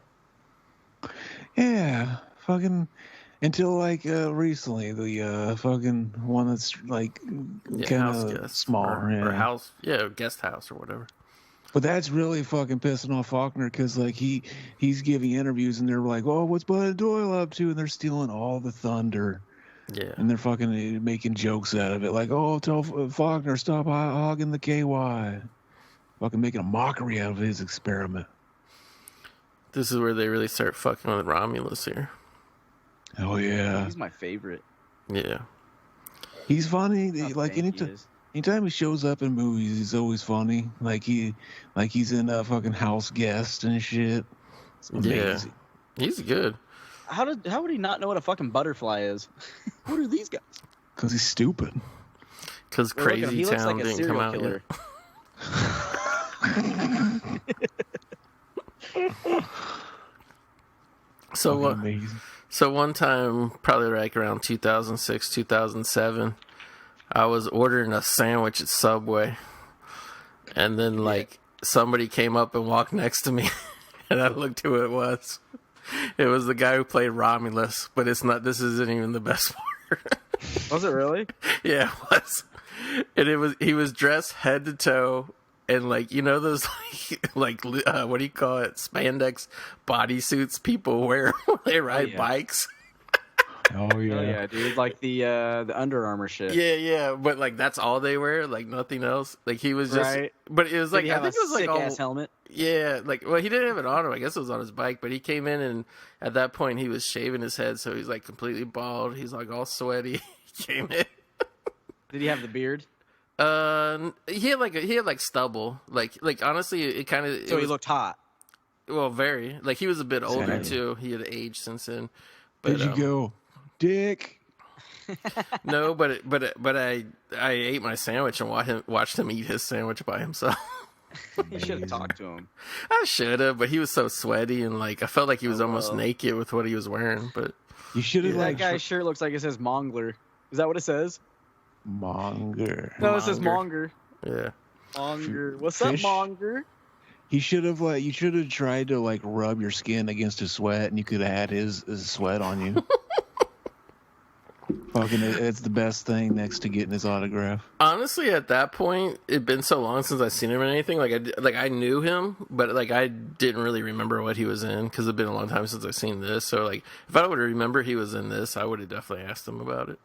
Yeah, fucking until like recently, the fucking one that's like Yeah, kind house of guest small, or house, guest house or whatever. But that's really fucking pissing off Faulkner because like he's giving interviews and they're like, oh, what's Bud Doyle up to? And they're stealing all the thunder. Yeah. And they're fucking making jokes out of it, like, oh, tell Faulkner stop hogging the KY. Fucking making a mockery out of his experiment. This is where they really start fucking with Romulus here. Oh yeah, He's my favorite. Yeah. he's funny. How Like dank he is. anytime he shows up in movies, he's always funny. Like he's in a fucking House Guest and shit. It's amazing. Yeah. He's good. How would he not know what a fucking butterfly is? What are these guys? Because he's stupid. Because Well, look at him. Crazy He looks Town like a didn't come serial out killer. yet. So what? Amazing. So one time, probably like around 2006, 2007, I was ordering a sandwich at Subway, and then like somebody came up and walked next to me, and I looked who it was. It was the guy who played Romulus, but it's not. This isn't even the best part. Was it really? Yeah, it was. And he was dressed head to toe, and like, you know those like what do you call it, spandex bodysuits people wear when they ride bikes. Oh yeah. Oh yeah, dude. Like the Under Armour shit. Yeah, but like that's all they wear, like nothing else. Like he was just, Right. but it was like, I I think it was like sick all, ass helmet. yeah, like, well, he didn't have it on him. I guess it was on his bike, but he came in and at that point he was shaving his head, so he's like completely bald. He's like all sweaty. He came in. Did he have the beard? He had like stubble. Like honestly, it kind of. So he looked hot. Well, very. Like he was a bit older Sad. too. He had aged since then. But, Did you go, Dick? No, but I ate my sandwich and watched him eat his sandwich by himself. You should have talked to him. I should have, but he was so sweaty and like I felt like he was almost naked with what he was wearing. But You should have That like guy's shirt looks like it says Mongler. Is that what it says? Monger. No, it says Monger. yeah, Monger. What's Fish? up, Monger? He should have you should have tried to like rub your skin against his sweat, and you could have had his sweat on you. Fucking, it's the best thing next to getting his autograph. honestly, at that point, it'd been so long since I seen him in anything. Like I knew him, but like I didn't really remember what he was in because it'd been a long time since I seen this. So like, if I would remember he was in this, I would have definitely asked him about it.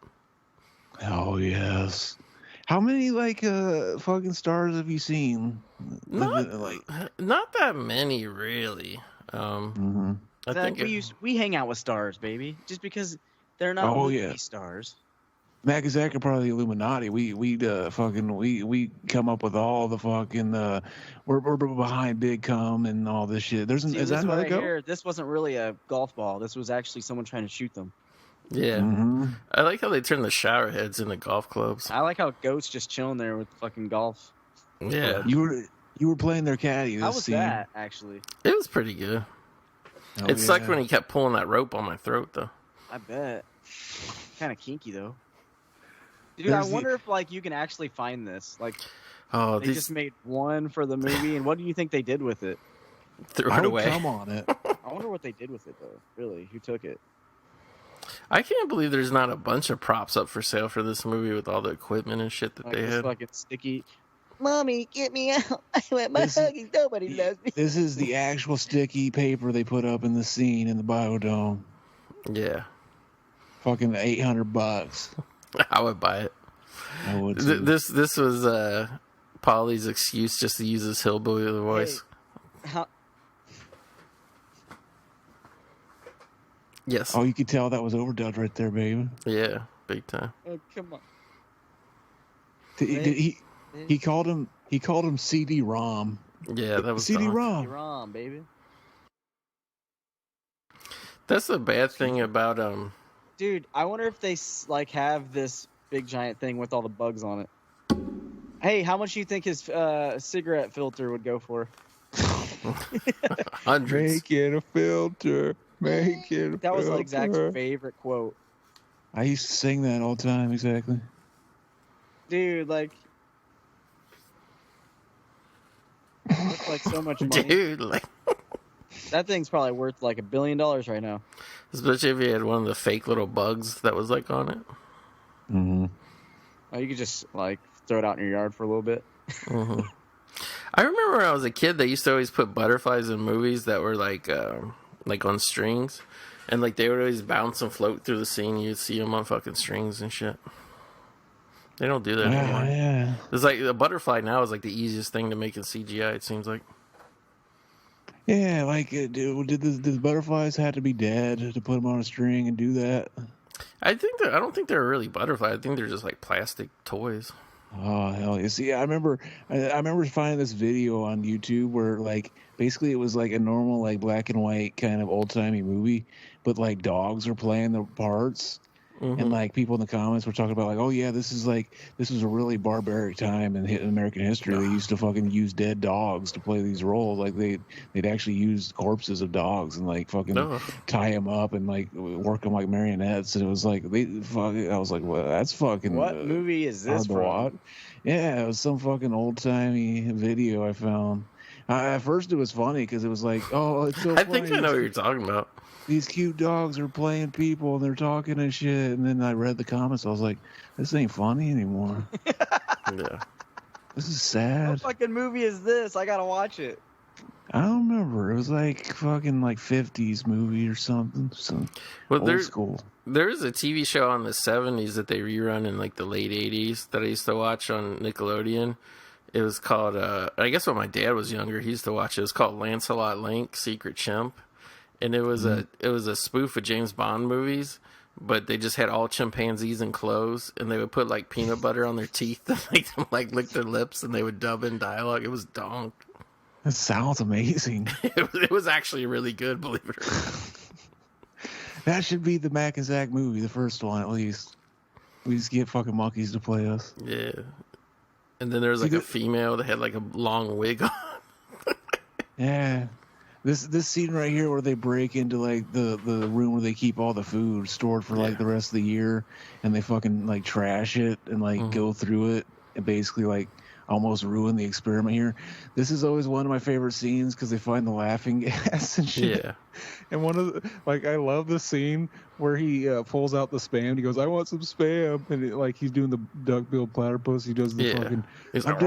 Oh yes. How many like fucking stars have you seen? Not that many, really. I Zach, think we hang out with stars, baby. Just because they're not movie stars. Mac and Zach are probably the Illuminati. We come up with all the fucking we're behind Big Cum and all this shit. See, Is that another go? here, this wasn't really a golf ball. This was actually someone trying to shoot them. yeah. Mm-hmm. I like how they turn the shower heads into golf clubs. I like how Goat's just chilling there with fucking golf. Yeah, You were playing their caddy. How This was scene. that, actually? it was pretty good. Oh, It sucked yeah. when he kept pulling that rope on my throat, though. I bet. Kind of kinky, though. Dude, There's I wonder if, like, you can actually find this. Like, Oh, they these just made one for the movie, and what do you think they did with it? threw I it would away. come on it. I wonder what they did with it, though. Really, who took it? I can't believe there's not a bunch of props up for sale for this movie with all the equipment and shit that Like they this had. fucking sticky. Mommy, get me out. I want my This- huggies. Nobody loves me. This is the actual sticky paper they put up in the scene in the Biodome. Yeah, Fucking $800. I would buy it. I would. Too. This was Pauly's excuse just to use his hillbilly voice. How, Yes. Oh, you could tell that was overdubbed right there, baby. Yeah, big time. oh, come on. He called him CD-ROM. Yeah, that was CD-ROM. You're on, baby. That's the bad thing about Dude, I wonder if they like have this big giant thing with all the bugs on it. Hey, how much do you think his cigarette filter would go for? hundreds. Make it a filter. Make it a That was like Zach's filter. favorite quote. I used to sing that all the time, exactly. Dude, like, that's like so much money. Dude, like, That thing's probably worth like $1 billion right now. especially if you had one of the fake little bugs that was like on it. Mm-hmm. Oh, you could just like throw it out in your yard for a little bit. I remember when I was a kid, they used to always put butterflies in movies that were like on strings, and like they would always bounce and float through the scene. You'd see them on fucking strings and shit. They don't do that anymore. Yeah. It's like a butterfly now is like the easiest thing to make in CGI. It seems like. Yeah, like, did the butterflies have to be dead to put them on a string and do that? I don't think they're really butterflies. I think they're just like plastic toys. Oh hell! You see, I remember finding this video on YouTube where like basically it was like a normal like black and white kind of old timey movie, but like dogs are playing the parts, and like people in the comments were talking about like, oh yeah, this was a really barbaric time in American history. They used to fucking use dead dogs to play these roles. Like they'd actually use corpses of dogs and like fucking tie them up and like work them like marionettes. And it was like I was like, well, that's fucking. What movie is this from? Yeah, it was some fucking old timey video I found. At first it was funny because it was like, oh, it's so funny. I think I know what you're talking about. These cute dogs are playing people and they're talking and shit. And then I read the comments. I was like, this ain't funny anymore. Yeah. This is sad. What fucking movie is this? I gotta watch it. I don't remember. It was like fucking like 50s movie or something. Old school. There was a TV show on the 70s that they rerun in like the late 80s that I used to watch on Nickelodeon. It was called, I guess when my dad was younger, he used to watch it. It was called Lancelot Link, Secret Chimp. And it was a spoof of James Bond movies, but they just had all chimpanzees in clothes, and they would put like peanut butter on their teeth to make them like lick their lips, and they would dub in dialogue. It was donk. That sounds amazing. It was actually really good, believe it or not. That should be the Mac and Zach movie, the first one at least. We just get fucking monkeys to play us. Yeah. And then there was like a female that had like a long wig on. Yeah. This scene right here where they break into like the room where they keep all the food stored for like the rest of the year, and they fucking like trash it and like go through it and basically like almost ruin the experiment here. This is always one of my favorite scenes because they find the laughing gas and shit. Yeah. And one of the, like, I love the scene where he pulls out the Spam. He goes, "I want some Spam," and like he's doing the duck-billed platypus. He does the fucking. He's I like,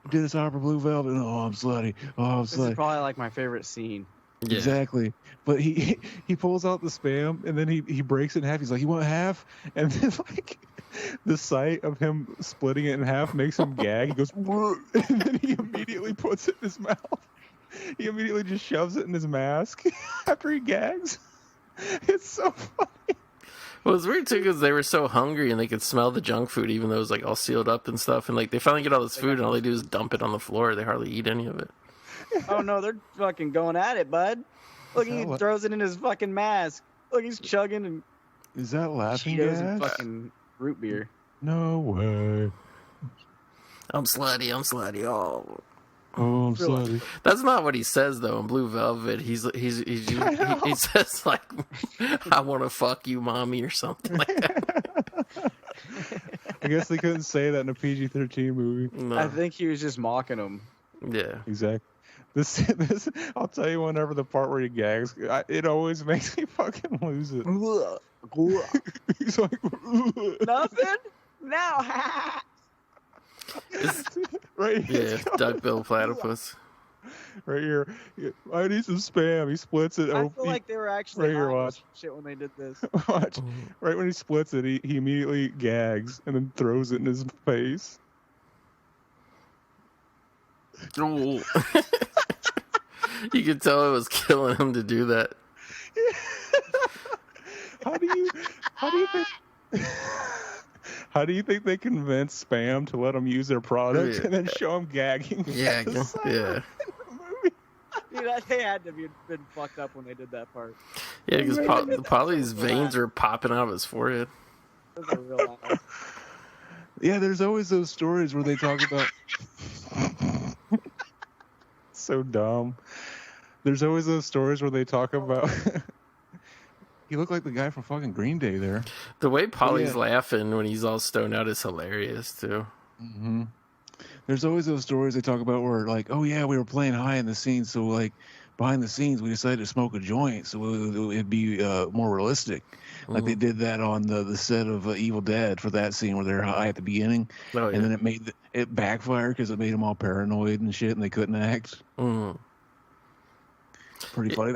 did this opera blue velvet. Oh, I'm slutty. Oh, I'm This slutty. is probably like my favorite scene. Yeah. Exactly. But he pulls out the Spam and then he breaks it in half. He's like, "You want half?" And then like the sight of him splitting it in half makes him gag. He goes, "Whoa," and then he immediately puts it in his mouth. He immediately just shoves it in his mask after he gags. It's so funny. Well, it's weird too because they were so hungry and they could smell the junk food, even though it was like all sealed up and stuff. And like they finally get all this food and all they do is dump it on the floor. They hardly eat any of it. Oh no, they're fucking going at it, bud. Look, he what? throws it in his fucking mask. Look, he's chugging and Is that laughing Cheetos gas? and fucking root beer. No way. I'm slutty. Oh. Oh, I'm sorry. That's not what he says though. In Blue Velvet, he says like, "I want to fuck you, mommy," or something like that. I guess they couldn't say that in a PG-13 movie. No. I think he was just mocking him. Yeah. Exactly. This I'll tell you, whenever the part where he gags, it always makes me fucking lose it. He's like, Nothing? No. right here. Yeah, duck-billed platypus. Right here. I need some Spam. He splits it. I feel like they were actually right here, high watch. as shit when they did this. Watch. Right when he splits it, he immediately gags and then throws it in his face. Ooh. You could tell it was killing him to do that. How do you think they convince Spam to let them use their product and then show them gagging? Yeah, yeah. Dude, they had to have been fucked up when they did that part. Yeah, because Pauly's veins are popping out of his forehead. Those are real loud. Yeah, there's always those stories where they talk about. So dumb. There's always those stories where they talk about. You look like the guy from fucking Green Day there. The way Pauly's laughing when he's all stoned out is hilarious too. Mm-hmm. There's always those stories they talk about where like, oh yeah, we were playing high in the scene, so like behind the scenes we decided to smoke a joint so it'd be more realistic. Like they did that on the set of Evil Dead for that scene where they're high at the beginning, and then it backfired because it made them all paranoid and shit, and they couldn't act. Pretty funny.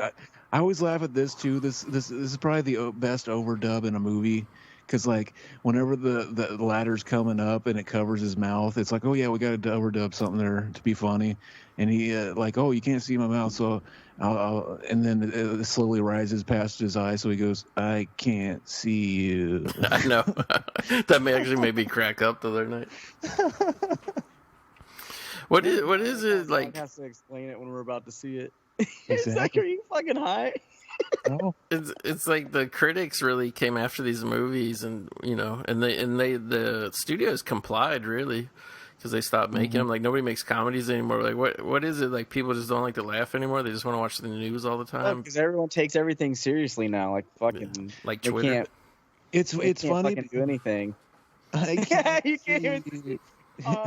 I always laugh at this too. This is probably the best overdub in a movie, because like whenever the ladder's coming up and it covers his mouth, it's like, oh yeah, we got to overdub something there to be funny, and he like, oh, you can't see my mouth, so I'll and then it slowly rises past his eye, so he goes, I can't see you. I know. That actually made me crack up the other night. What is it like? Has to explain it when we're about to see it. Exactly. It's like, are you fucking high? No. It's like the critics really came after these movies, and the studios complied really, because they stopped making them. Like nobody makes comedies anymore. Like what is it? Like people just don't like to laugh anymore. They just want to watch the news all the time. Because everyone takes everything seriously now. Like fucking, Like they Twitter. can't. It's They can't funny. fucking do anything. I Yeah, can't you can't even see- see.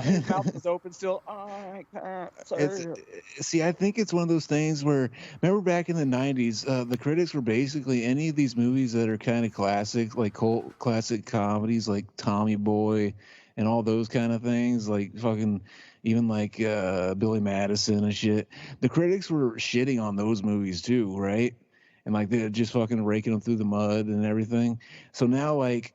His mouth is open still. Oh, I can't. See, I think it's one of those things where, remember back in the 90s, the critics were basically any of these movies that are kind of classic, like cult classic comedies like Tommy Boy and all those kind of things, like fucking even like Billy Madison and shit. The critics were shitting on those movies too, right? And like they're just fucking raking them through the mud and everything. So now like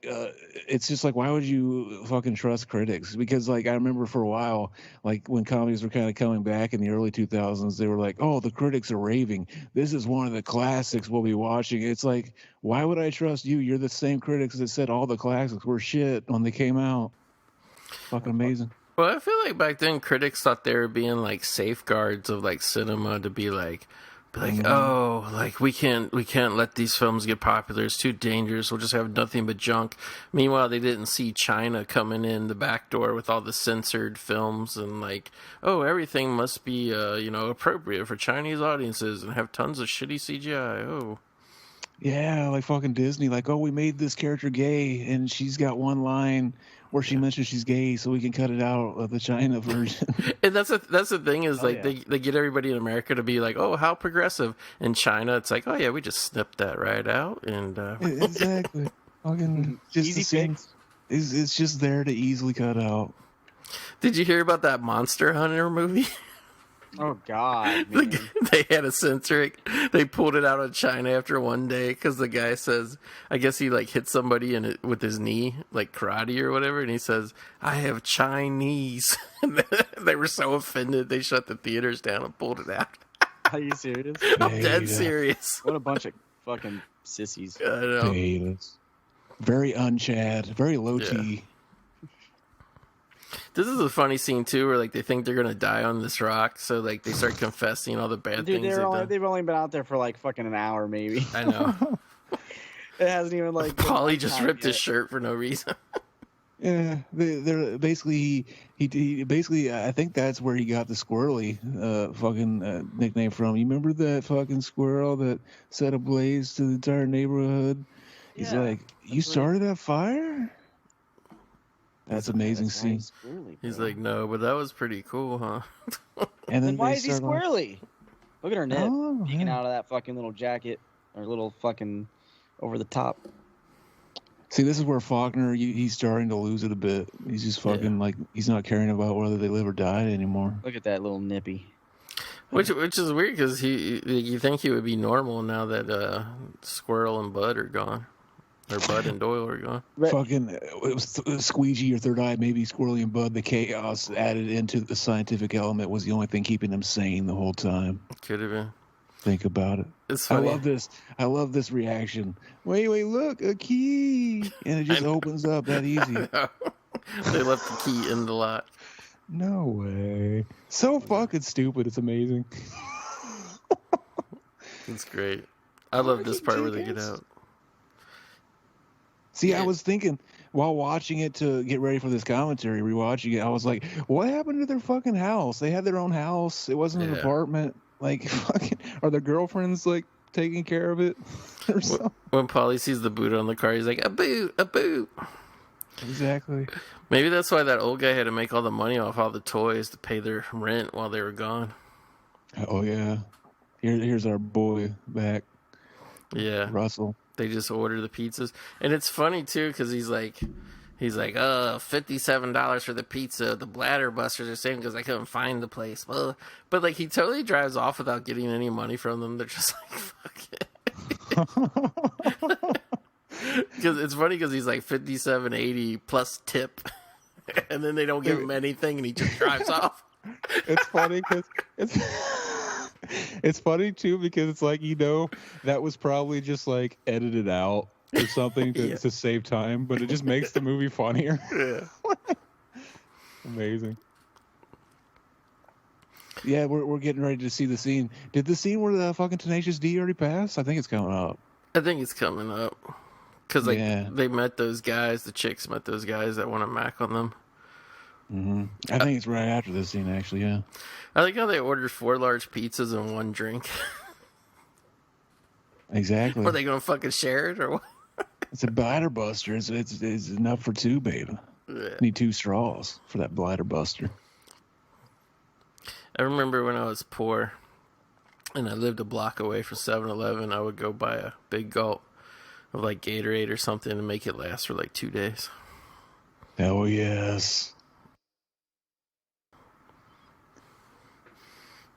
it's just like, why would you fucking trust critics? Because like I remember for a while, like when comedies were kind of coming back in the early 2000s, they were like, oh, the critics are raving. This is one of the classics we'll be watching. It's like, why would I trust you? You're the same critics that said all the classics were shit when they came out. Fucking amazing. Well, I feel like back then critics thought they were being like safeguards of like cinema to be like, oh, like we can't let these films get popular. It's too dangerous. We'll just have nothing but junk. Meanwhile, they didn't see China coming in the back door with all the censored films and like, oh, everything must be appropriate for Chinese audiences and have tons of shitty CGI. Oh. Yeah, like fucking Disney, like, oh, we made this character gay, and she's got one line where she mentions she's gay, so we can cut it out of the China version. And that's the thing is like yeah. they get everybody in America to be like, oh, how progressive. In China, it's like, oh yeah, we just snipped that right out, and Exactly. Fucking just Easy the same. fix. It's just there to easily cut out. Did you hear about that Monster Hunter movie? Oh God, man. They had to censor it. They pulled it out of China after one day because the guy says, I guess he like hit somebody in it with his knee, like karate or whatever, and he says, "I have Chinese." And they were so offended they shut the theaters down and pulled it out. Are you serious? I'm dead Beta. serious. What a bunch of fucking sissies. I know. Potatoes. Very unchad, very low Yeah. T. This is a funny scene too, where like they think they're gonna die on this rock, so like they start confessing all the bad Dude, things they've done. they've only been out there for like fucking an hour, maybe. I know. It hasn't even like. been Pauly nighttime just ripped his yet. shirt for no reason. Yeah, they're basically he basically I think that's where he got the squirrely fucking nickname from. You remember that fucking squirrel that set ablaze to the entire neighborhood? He's Yeah, like, you that's started that fire? That's amazing That's why scene. he's squirrely, He's bro. like, no, but that was pretty cool, huh? And Then why they is he start on- squirrely? Look at her nip Oh, peeking yeah. out of that fucking little jacket or little fucking over the top. See, this is where Faulkner he's starting to lose it a bit. He's just fucking like he's not caring about whether they live or die anymore. Look at that little nippy. Which is weird because you think he would be normal now that Squirrel and Bud are gone, or Bud and Doyle are gone. Fucking it was Squeegee or Third Eye, maybe Squirrely and Bud. The chaos added into the scientific element was the only thing keeping them sane the whole time. Could have been. Think about it. It's I funny. love this. I love this reaction. Wait, look, a key, and it just opens up that easy. They left the key in the lock. No way. So fucking stupid. It's amazing. It's great. I love this part where they get out. See, Yeah. I was thinking while watching it to get ready for this commentary, rewatching it, I was like, what happened to their fucking house? They had their own house. It wasn't an Yeah. apartment. Like, fucking, are their girlfriends like taking care of it or something? When Pauly sees the boot on the car, he's like, a boot, a boot. Exactly. Maybe that's why that old guy had to make all the money off all the toys to pay their rent while they were gone. Oh yeah. Here's our boy back, Yeah. Russell. They just order the pizzas. And it's funny too, because he's like, $57 for the pizza. The Bladder Busters are saying because I couldn't find the place. But like he totally drives off without getting any money from them. They're just like, fuck it. Because it's funny because he's like $57.80 plus tip, and then they don't give him anything, and he just drives off. It's funny because it's funny too because it's like, you know, that was probably just like edited out or something to, Yeah. to save time, but it just makes the movie funnier. Yeah. Amazing. Yeah, we're getting ready to see the scene. Did the scene where the fucking Tenacious D already passed? I think it's coming up. I think it's coming up. Because like Yeah. they met those guys, the chicks met those guys that want to mac on them. Mm-hmm. I think it's right after this scene, actually. Yeah. I like how they ordered 4 large pizzas and 1 drink. Exactly. Are they gonna fucking share it or what? It's a Bladder Buster. It's enough for 2, baby. Yeah. Need 2 straws for that Bladder Buster. I remember when I was poor and I lived a block away from 7-Eleven, I would go buy a big gulp of like Gatorade or something and make it last for like 2 days. Oh yes.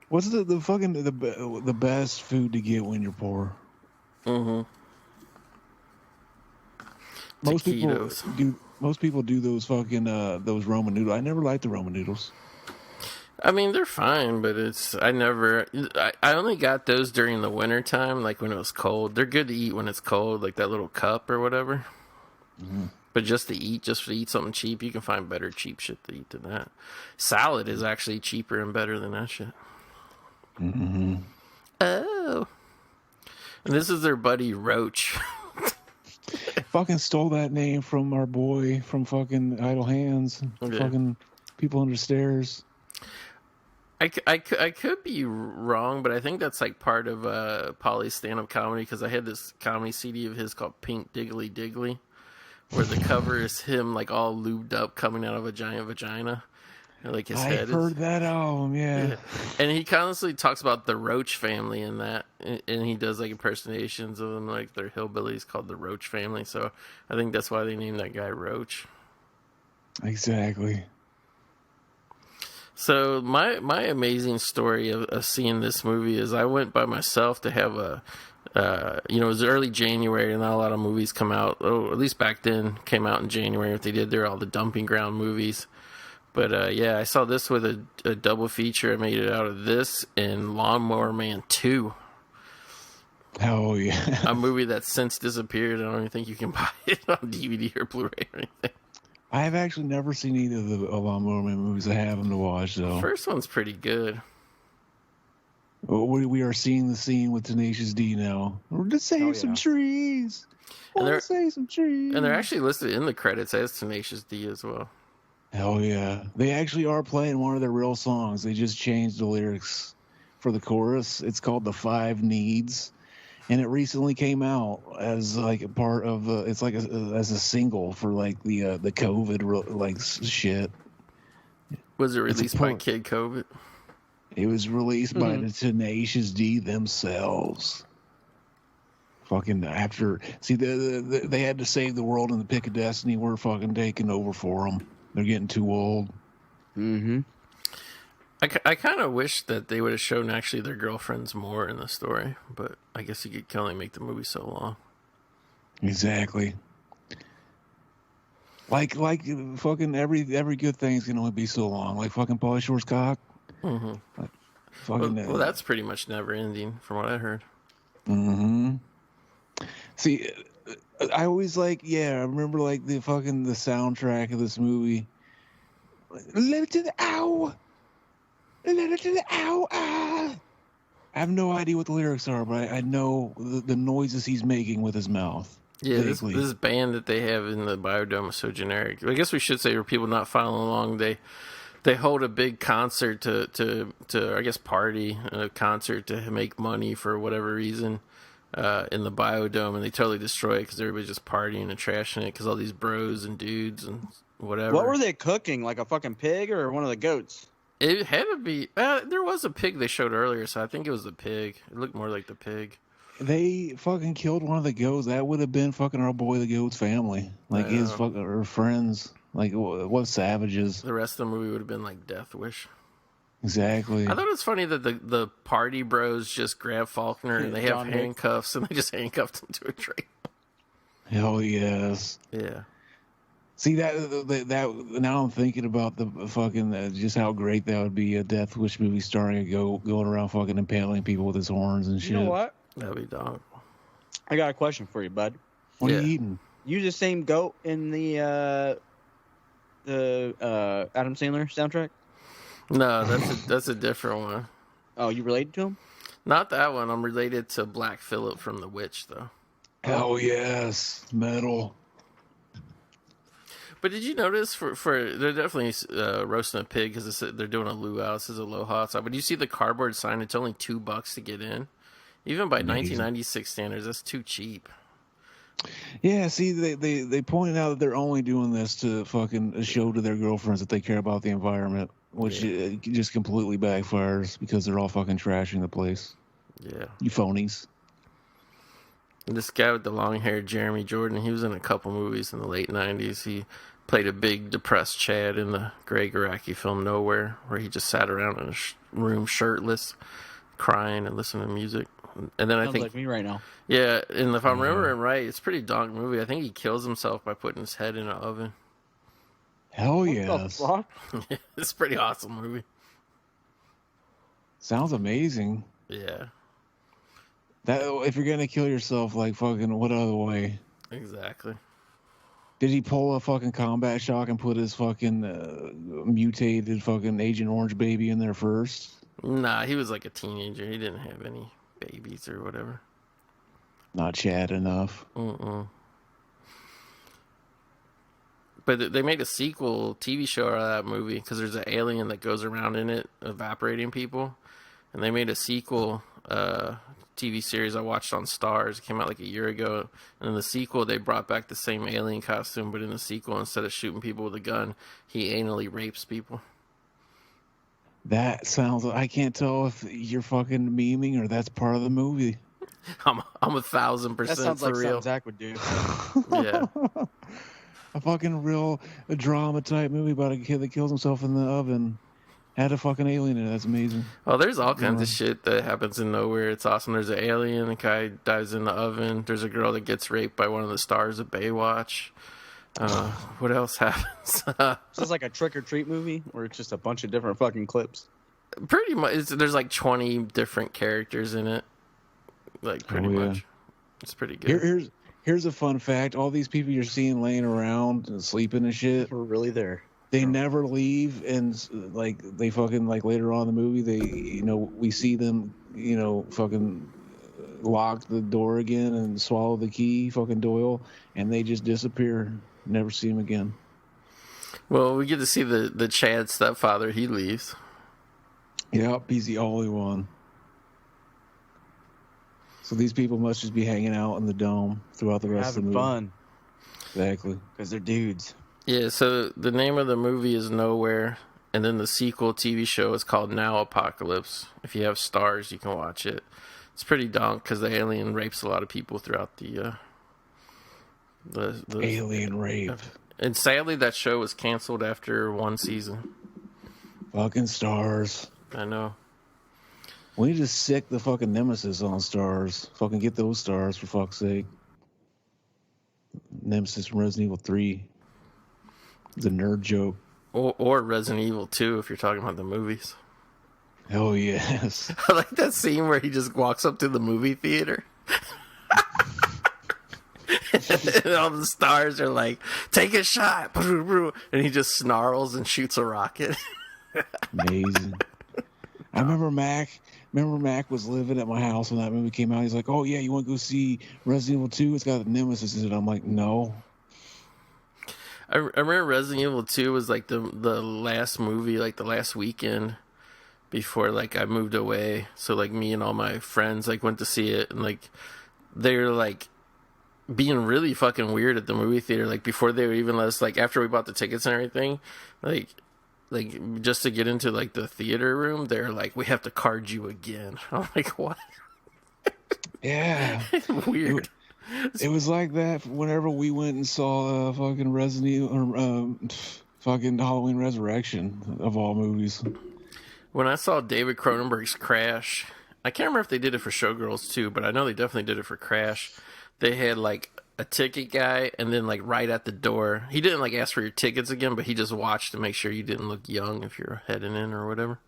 What's the fucking the best food to get when you're poor? Mm-hmm. Most Taquitos. people do those fucking those Roman noodles. I never liked the Roman noodles. I mean, they're fine, but I only got those during the winter time, like when it was cold. They're good to eat when it's cold, like that little cup or whatever. Mm-hmm. But just to eat something cheap, you can find better cheap shit to eat than that. Salad is actually cheaper and better than that shit. Mm-hmm. Oh. And this is their buddy Roach. Fucking stole that name from our boy from fucking Idle Hands. Yeah. Fucking people under stairs. I could be wrong, but I think that's like part of Pauly's stand-up comedy, because I had this comedy CD of his called Pink Diggly Diggly, where the cover is him like all lubed up coming out of a giant vagina. Like his head I heard that album, yeah. And he constantly talks about the Roach family in that, and he does like impersonations of them, like they're hillbillies called the Roach family. So I think that's why they named that guy Roach. Exactly. So my amazing story of seeing this movie is I went by myself to have it was early January and not a lot of movies come out. Oh, at least back then came out in January. If they did, they're all the dumping ground movies. But I saw this with a double feature. I made it out of this and Lawnmower Man 2. Oh yeah. A movie that's since disappeared. I don't even think you can buy it on DVD or Blu-ray or anything. I have actually never seen either of the Lawnmower Man movies. I have them to watch though. First one's pretty good. We are seeing the scene with Tenacious D now. We're to save some trees. Save some trees. And they're actually listed in the credits as Tenacious D as well. Hell yeah. They actually are playing one of their real songs. They just changed the lyrics for the chorus. It's called The 5 Needs. And it recently came out as like a part of it's like as a single for like the COVID like shit. Was it released by Kid COVID? It was released by the Tenacious D themselves. Fucking after, see, they had to save the world in the pick of destiny. We're fucking taking over for them. They're getting too old. Mm-hmm. I kind of wish that they would have shown actually their girlfriends more in the story, but I guess you could only make the movie so long. Exactly. Like fucking every good thing's gonna only be so long. Like fucking Pauly Shore's cock. Mm-hmm. Like, fucking. Well, that's pretty much never ending, from what I heard. Mm-hmm. See, I always I remember like the soundtrack of this movie. Let it to the ow. Let it to the ow. Ah. I have no idea what the lyrics are, but I know the noises he's making with his mouth. Yeah, this band that they have in the Biodome is so generic. I guess we should say, for people not following along, they hold a big concert to I guess party, a concert to make money for whatever reason in the Biodome, and they totally destroy it because everybody's just partying and trashing it because all these bros and dudes and whatever. What were they cooking? Like a fucking pig or one of the goats? It had to be. There was a pig they showed earlier, so I think it was the pig. It looked more like the pig. They fucking killed one of the goats. That would have been fucking our boy the goat's family, like his fucking or friends. Like what savages. The rest of the movie would have been like Death Wish. Exactly. I thought it was funny that the party bros just grab Faulkner and they have handcuffs and they just handcuffed him to a tree. Hell yes. Yeah. See that now I'm thinking about the fucking just how great that would be, a Death Wish movie starring a goat going around fucking impaling people with his horns and shit. You know what? That'd be dog. I got a question for you, bud. What are you eating? Use the same goat in the Adam Sandler soundtrack? No, that's a different one. Oh, you related to him? Not that one. I'm related to Black Phillip from The Witch, though. Oh yes, metal. But did you notice for they're definitely roasting a pig because they're doing a luau. This is aloha outside. But do you see the cardboard sign? It's only $2 to get in. Even by 1996 standards, that's too cheap. Yeah, see, they pointed out that they're only doing this to fucking show to their girlfriends that they care about the environment, which just completely backfires because they're all fucking trashing the place. Yeah. You phonies. And this guy with the long hair, Jeremy Jordan, he was in a couple movies in the late 90s. He played a big depressed Chad in the Greg Araki film Nowhere, where he just sat around in a room shirtless, crying and listening to music. And then I think, like me right now. Yeah, and if I'm remembering right, it's a pretty dark movie. I think he kills himself by putting his head in an oven. Hell What yes. the fuck? It's a pretty awesome movie. Sounds amazing. Yeah, That if you're gonna kill yourself, like fucking what other way? exactly. Did he pull a fucking combat shock and put his fucking mutated fucking Agent Orange baby in there first? Nah, he was like a teenager. He didn't have any babies or whatever. Not Chad enough. But they made a sequel TV show out of that movie because there's an alien that goes around in it evaporating people. And they made a sequel TV series I watched on Stars. It came out like a year ago. And in the sequel, they brought back the same alien costume, but in the sequel, instead of shooting people with a gun, he anally rapes people. That sounds. I can't tell if you're fucking memeing or that's part of the movie. I'm 1,000% That sounds for like real. something Zach would do. Yeah. A fucking real drama type movie about a kid that kills himself in the oven. Had a fucking alien in it. That's amazing. Well, there's all kinds of shit that happens in Nowhere. It's awesome. There's an alien. A guy dies in the oven. There's a girl that gets raped by one of the stars of Baywatch. What else happens? So it's like a trick or treat movie, or it's just a bunch of different fucking clips. Pretty much. There's like 20 different characters in it. Like, pretty much. It's pretty good. Here's a fun fact. All these people you're seeing laying around and sleeping and shit, We're really there. they never leave. And like they fucking like later on in the movie, we see them, fucking lock the door again and swallow the key, fucking Doyle, and they just disappear. Never see him again. Well, we get to see the Chad stepfather. He leaves. Yep, he's the only one. So these people must just be hanging out in the dome throughout the rest of the Having movie. fun Exactly. because they're dudes. Yeah, so the name of the movie is Nowhere, and then the sequel TV show is called Now Apocalypse. If you have Stars, you can watch it. It's pretty dunk because the alien rapes a lot of people throughout the Alien rape. And sadly, that show was canceled after one season. Fucking Stars. I know. We need to sick the fucking Nemesis on Stars. Fucking get those stars for fuck's sake. Nemesis from Resident Evil 3. It's a nerd joke. Or Resident Evil 2 if you're talking about the movies. Oh yes. I like that scene where he just walks up to the movie theater. And all the stars are like, take a shot. And he just snarls and shoots a rocket. Amazing. I remember Mac was living at my house when that movie came out. He's like, oh yeah, you want to go see Resident Evil 2? It's got the Nemesis in it. I'm like, no. I remember Resident Evil 2 was like the last movie, like the last weekend before like I moved away. So like me and all my friends like went to see it, and like they were like being really fucking weird at the movie theater. Like before they would even let us, like after we bought the tickets and everything, like just to get into like the theater room, they're like, we have to card you again. I'm like, what? Yeah. Weird. It was like that whenever we went and saw fucking Resident Evil, or fucking Halloween Resurrection of all movies. When I saw David Cronenberg's Crash, I can't remember if they did it for Showgirls too, but I know they definitely did it for Crash. They had like a ticket guy, and then like right at the door, he didn't like ask for your tickets again, but he just watched to make sure you didn't look young if you're heading in or whatever.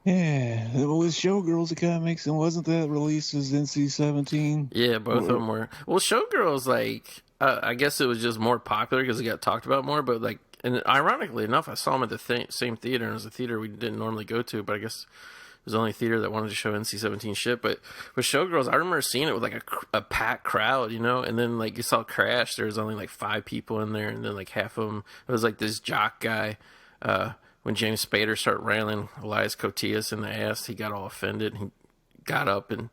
Yeah, with Showgirls, it kind of makes sense. Wasn't that released as NC-17? Yeah, both of them were. Well, Showgirls, like, I guess it was just more popular because it got talked about more, but like And ironically enough, I saw him at the same theater, and it was a theater we didn't normally go to, but I guess it was the only theater that wanted to show NC-17 shit. But with Showgirls, I remember seeing it with like a packed crowd, you know. And then like you saw Crash, there was only like 5 people in there, and then like half of them, it was like this jock guy. When James Spader started railing Elias Koteas in the ass, he got all offended. He got up and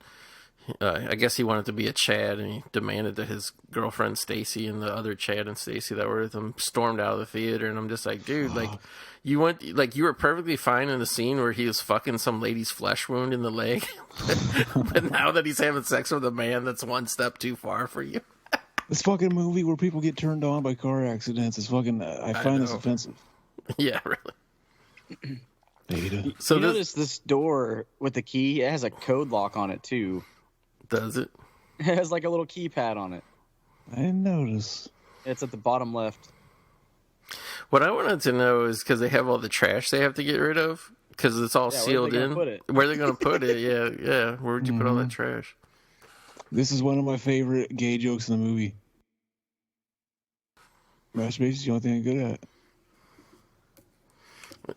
I guess he wanted to be a Chad, and he demanded that his girlfriend Stacy and the other Chad and Stacy that were with him stormed out of the theater. And I'm just like, dude, like you were perfectly fine in the scene where he was fucking some lady's flesh wound in the leg, but now that he's having sex with a man, that's one step too far for you. This fucking movie where people get turned on by car accidents is fucking. I find this offensive. Yeah, really. Beta. So you notice this door with the key? It has a code lock on it too. Does it? It has like a little keypad on it. I didn't notice. It's at the bottom left. What I wanted to know is because they have all the trash they have to get rid of, because it's all sealed in. Where are they going to put it? Yeah. Where would you put all that trash? This is one of my favorite gay jokes in the movie. Masturbation's the only thing I'm good at.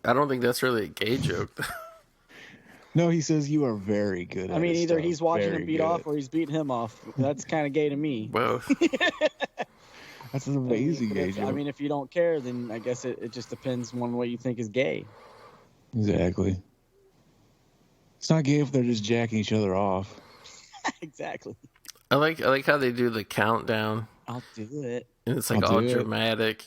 I don't think that's really a gay joke. No, he says you are very good at it. I mean, either stuff. he's watching very him beat good. off or he's beating him off. That's kind of gay to me. Both. That's an amazing gay joke. I mean, if you don't care, then I guess it just depends on what you think is gay. Exactly. It's not gay if they're just jacking each other off. Exactly. I like how they do the countdown. I'll do it. And it's like all dramatic.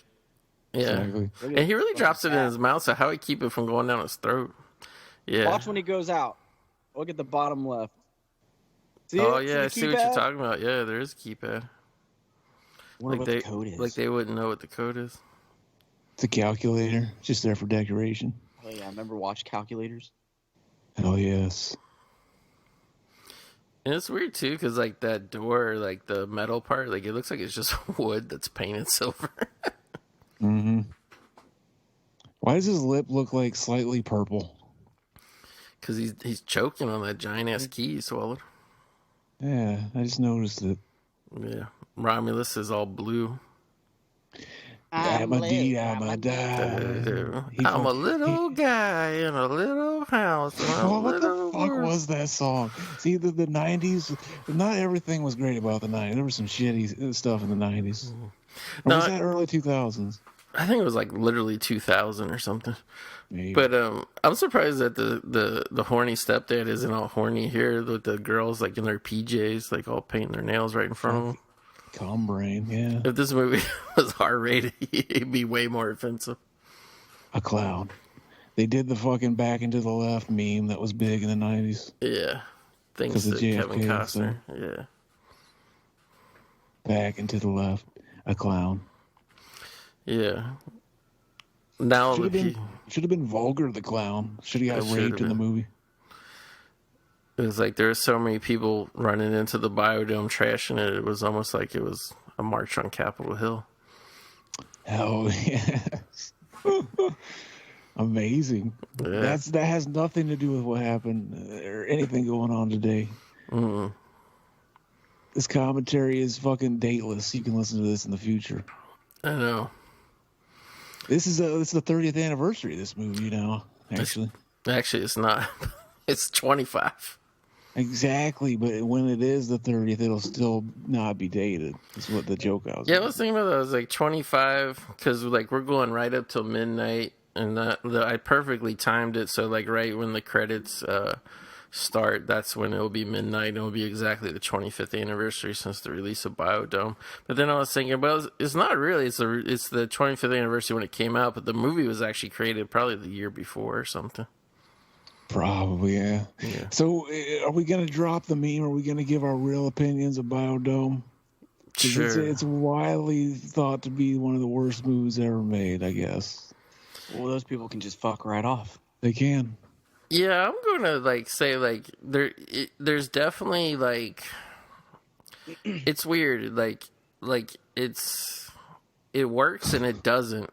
Yeah. Exactly. And he really drops it in his mouth, so how he keep it from going down his throat? Yeah. Watch when he goes out. Look at the bottom left. See oh, it? yeah, I see what keypad? you're talking about. Yeah, there is a keypad. Wonder what the code is. Like they wouldn't know what the code is. It's a calculator. Just there for decoration. Oh, yeah. Remember watch calculators? Hell yes. And it's weird, too, because, like, that door, like, the metal part, like, it looks like it's just wood that's painted silver. Mm-hmm. Why does his lip look like slightly purple? Because he's choking on that giant-ass key he swallowed. Yeah, I just noticed it. Yeah. Romulus is all blue. I'm a D, I'm a die. I'm a little guy in a little house. What the fuck was that song? See, the 90s, not everything was great about the 90s. There was some shitty stuff in the 90s. Or was that early 2000s? I think it was like literally 2000 or something. Maybe. But I'm surprised that the horny stepdad isn't all horny here with the girls like in their PJs, like all painting their nails right in front of them. Calm brain, yeah. If this movie was R-rated, it'd be way more offensive. A clown. They did the fucking back and to the left meme that was big in the 90s. Yeah. Thanks to Kevin Costner. Yeah. Back and to the left. A clown. Yeah. Now should have been Vulgar the clown. Should have got raped in the movie. It was like there were so many people running into the Biodome trashing it. It was almost like it was a march on Capitol Hill. Oh, yes. Amazing. Yeah. That has nothing to do with what happened or anything going on today. Mm-mm. This commentary is fucking dateless. You can listen to this in the future. I know. This is the 30th anniversary of this movie now, actually. Actually, it's not. It's 25. Exactly, but when it is the 30th, it'll still not be dated. Is what the joke I was. Yeah, I was thinking about that. I was like 25 because like we're going right up till midnight, and I perfectly timed it so like right when the credits start, that's when it'll be midnight, and it'll be exactly the 25th anniversary since the release of Biodome. But then I was thinking, well, it's not really. It's the 25th anniversary when it came out, but the movie was actually created probably the year before or something. Probably, yeah. So, are we going to drop the meme? Or are we going to give our real opinions of Biodome? Sure. It's widely thought to be one of the worst movies ever made, I guess. Well, those people can just fuck right off. They can. Yeah, I'm gonna like say like there's definitely like it's weird like it works and it doesn't.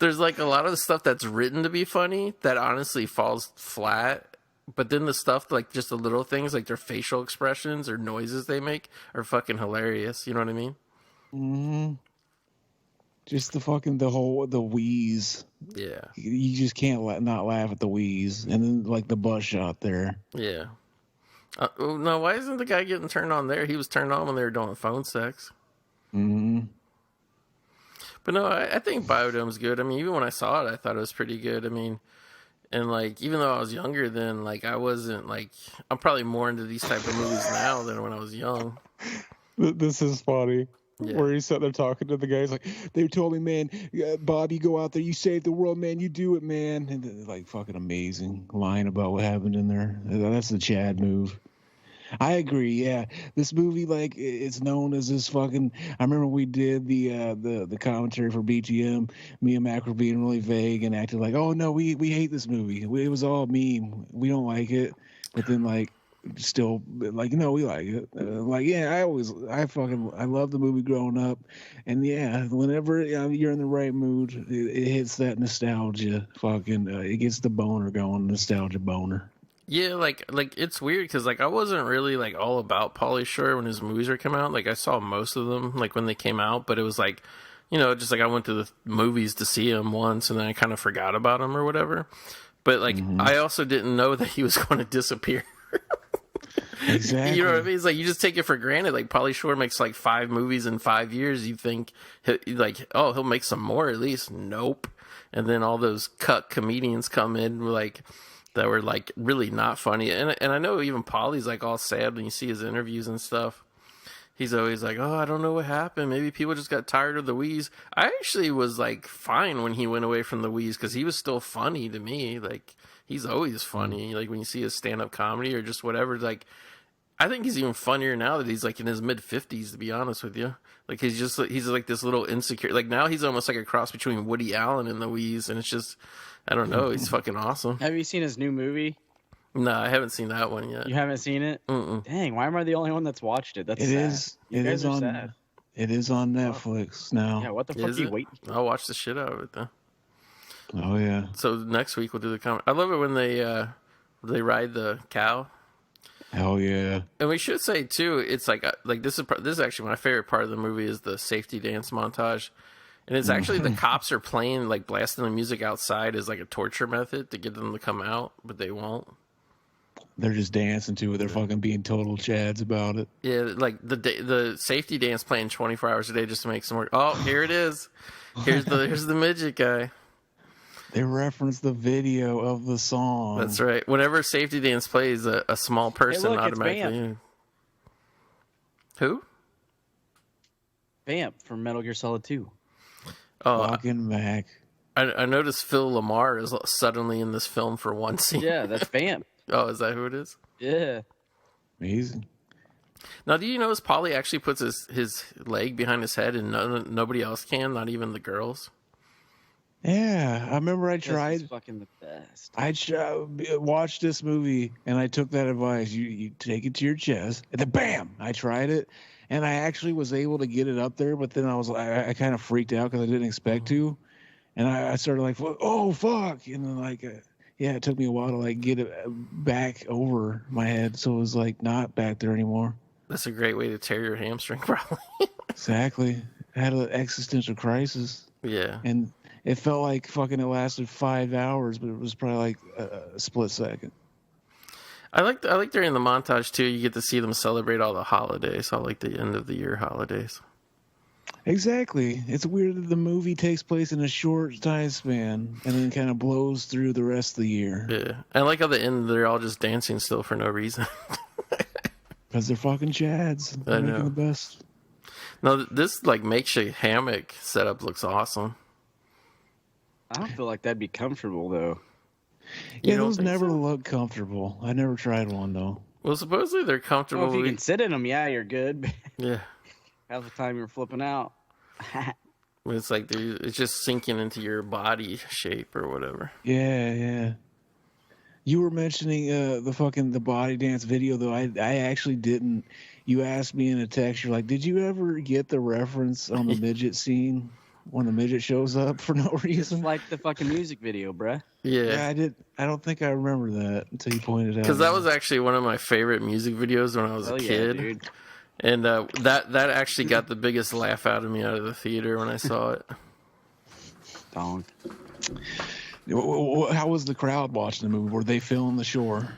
There's like a lot of the stuff that's written to be funny that honestly falls flat, but then the stuff like just the little things like their facial expressions or noises they make are fucking hilarious. You know what I mean? Mm-hmm. Just the wheeze. Yeah. You just can't not laugh at the wheeze, and then like the butt shot there. Yeah. No, why isn't the guy getting turned on there? He was turned on when they were doing phone sex. Mm-hmm. But no, I think Biodome's good. I mean, even when I saw it, I thought it was pretty good. I mean, and like, even though I was younger then, like, I wasn't like, I'm probably more into these type of movies now than when I was young. This is funny. Yeah. Where he's sitting there talking to the guy. He's like, they told me, man, Bob, you go out there, you save the world, man, you do it, man. And then, like, fucking amazing line about what happened in there. That's the Chad move. I agree. Yeah, this movie, like, it's known as this fucking. I remember we did the commentary for BTM. Me and Mac were being really vague and acted like, oh no, we hate this movie. It was all meme. We don't like it. But then like, still like, no, we like it. Like, yeah, I love the movie growing up, and yeah, whenever you're in the right mood, it hits that nostalgia. Fucking, it gets the boner going, nostalgia boner. Yeah, like it's weird because like I wasn't really like all about Pauly Shore when his movies were coming out. Like I saw most of them like when they came out, but it was like, just like I went to the movies to see him once and then I kind of forgot about him or whatever. But like I also didn't know that he was going to disappear. Exactly. You know what I mean? It's like you just take it for granted. Like Pauly Shore makes like 5 movies in 5 years. You think like, oh, he'll make some more at least. Nope. And then all those cut comedians come in like. That were like really not funny, and I know even Pauly's like all sad when you see his interviews and stuff. He's always like, "Oh, I don't know what happened. Maybe people just got tired of the wheeze." I actually was like fine when he went away from the wheeze because he was still funny to me. Like he's always funny. Like when you see his stand-up comedy or just whatever. Like I think he's even funnier now that he's like in his mid-50s. To be honest with you, like he's like this little insecure. Like now he's almost like a cross between Woody Allen and the wheeze, and it's just. I don't know. He's fucking awesome. Have you seen his new movie? No, I haven't seen that one yet. You haven't seen it? Mm-mm. Dang, why am I the only one that's watched it? That's sad. It is on. Sad. It is on Netflix now. Yeah, what the fuck are you waiting for? I'll watch the shit out of it then. Oh yeah. So next week we'll do the comment. I love it when they ride the cow. Hell yeah. And we should say too, it's like this is actually my favorite part of the movie is the safety dance montage. And it's actually the cops are playing, like blasting the music outside as like a torture method to get them to come out, but they won't. They're just dancing to it. They're fucking being total chads about it. Yeah, like the safety dance playing 24 hours a day just to make some work. Oh, here it is. Here's the midget guy. They reference the video of the song. That's right. Whenever safety dance plays, a small person automatically. Who? Vamp from Metal Gear Solid 2. Oh, fucking Mac. I noticed Phil Lamar is suddenly in this film for one scene. Yeah, that's Vamp. Oh, is that who it is? Yeah. Amazing. Now, do you notice Pauly actually puts his leg behind his head and nobody else can, not even the girls? Yeah, I remember I tried. This is fucking the best. I watched this movie and I took that advice. You take it to your chest, and then bam, I tried it. And I actually was able to get it up there, but then I kind of freaked out because I didn't expect to, and I started like, oh fuck, and then like, yeah, it took me a while to like get it back over my head, so it was like not back there anymore. That's a great way to tear your hamstring, probably. Exactly. I had an existential crisis. Yeah. And it felt like fucking it lasted 5 hours, but it was probably like a split second. I like during the montage too. You get to see them celebrate all the holidays, all like the end of the year holidays. Exactly. It's weird that the movie takes place in a short time span and then kind of blows through the rest of the year. Yeah, I like how the end they're all just dancing still for no reason. Because they're fucking chads. They're making the best. No, this like makeshift hammock setup looks awesome. I don't feel like that'd be comfortable though. Yeah, those never look comfortable. I never tried one though. Well, supposedly they're comfortable. Well, if you can sit in them, yeah, you're good. Yeah. Half the time you're flipping out. It's like it's just sinking into your body shape or whatever. Yeah, yeah. You were mentioning the body dance video though. I actually didn't. You asked me in a text. You're like, did you ever get the reference on the midget scene when the midget shows up for no reason? It's like the fucking music video, bruh. Yeah, I did. I don't think I remember that until you pointed out. Because that was actually one of my favorite music videos when I was a kid. Yeah, dude. And that actually got the biggest laugh out of me out of the theater when I saw it. Donk. How was the crowd watching the movie? Were they feeling the shore?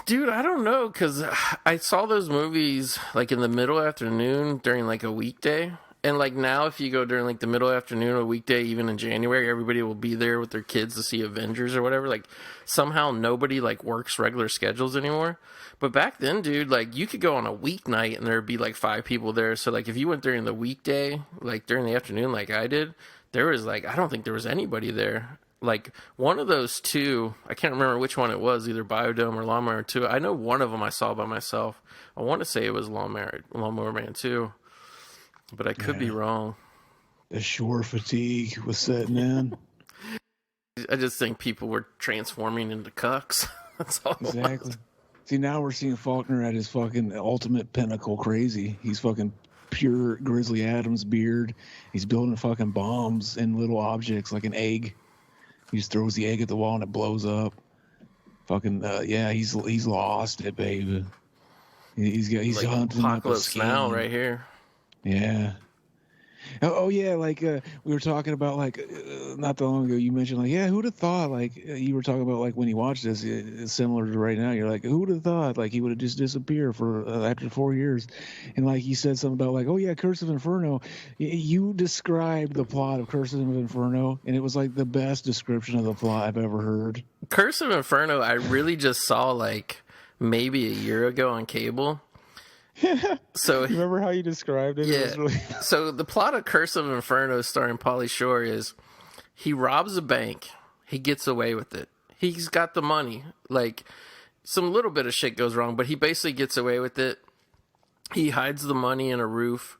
Dude, I don't know, because I saw those movies like in the middle afternoon during like a weekday. And like now, if you go during like the middle afternoon or a weekday, even in January, everybody will be there with their kids to see Avengers or whatever. Like somehow nobody like works regular schedules anymore. But back then, dude, like you could go on a weeknight and there'd be like 5 people there. So like if you went during the weekday, like during the afternoon, like I did, there was like, I don't think there was anybody there. Like one of those two, I can't remember which one it was, either Biodome or Lawnmower 2. I know one of them I saw by myself. I want to say it was Lawnmower Man 2, but I could be wrong. The shore fatigue was setting in. I just think people were transforming into cucks. That's all. Exactly. See, now we're seeing Faulkner at his fucking ultimate pinnacle crazy. He's fucking pure Grizzly Adams beard. He's building fucking bombs and little objects like an egg. He just throws the egg at the wall and it blows up. Fucking yeah, he's lost it, baby. He's like hunting Apocalypse Now right here. Yeah. Oh yeah, like we were talking about like not that long ago. You mentioned like, yeah, who'd have thought? Like you were talking about like when you watch this, it's similar to right now. You're like, who'd have thought? Like he would have just disappeared for after 4 years, and like you said something about like, oh yeah, Curse of Inferno. You described the plot of Curse of Inferno, and it was like the best description of the plot I've ever heard. Curse of Inferno, I really just saw like maybe a year ago on cable. So You remember how you described it? yeah. It was really... So the plot of Curse of Inferno, starring Pauly Shore, is he robs a bank. He gets away with it. He's got the money. Like some little bit of shit goes wrong, but he basically gets away with it. He hides the money in a roof,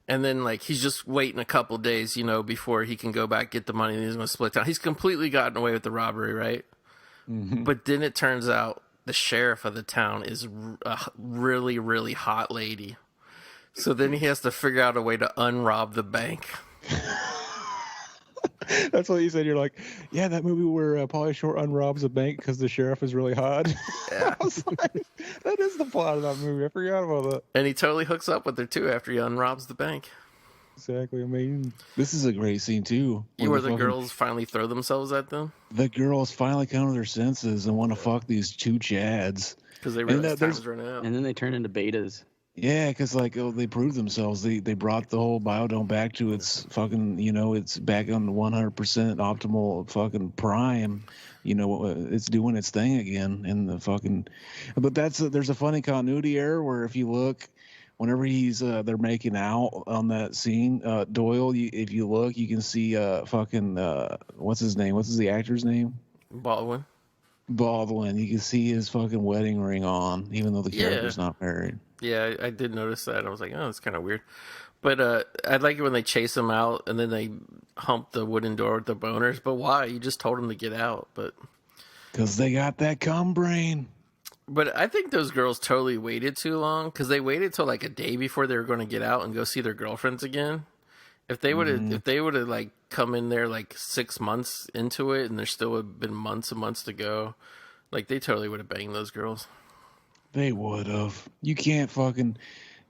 and then like he's just waiting a couple days, you know, before he can go back get the money. And he's going to split down. He's completely gotten away with the robbery, right? Mm-hmm. But then it turns out the sheriff of the town is a really, really hot lady. So then he has to figure out a way to unrob the bank. That's what you said. You're like, yeah, that movie where Pauly Shore unrobs a bank because the sheriff is really hot. Yeah. I was like, that is the plot of that movie. I forgot about that. And he totally hooks up with her too after he unrobs the bank. Exactly. Amazing. This is a great scene too. Where the girls finally throw themselves at them. The girls finally come to their senses and want to fuck these 2 Chads. Because they realize time's running out. And then they turn into betas. Yeah, because like they proved themselves. They brought the whole Biodome back to its fucking, you know, it's back on the 100% optimal fucking prime. You know, it's doing its thing again in the fucking. But there's a funny continuity error where if you look, whenever they're making out on that scene, Doyle, if you look, you can see fucking what's his name? What's the actor's name? Baldwin. You can see his fucking wedding ring on, even though the character's not married. Yeah, I did notice that. I was like, oh, it's kind of weird. But I like it when they chase him out and then they hump the wooden door with the boners. But why? You just told him to get out. But because they got that cum brain. But I think those girls totally waited too long because they waited till like a day before they were going to get out and go see their girlfriends again. If they would have like come in there like 6 months into it and there still would have been months and months to go, like they totally would have banged those girls. They would have. You can't fucking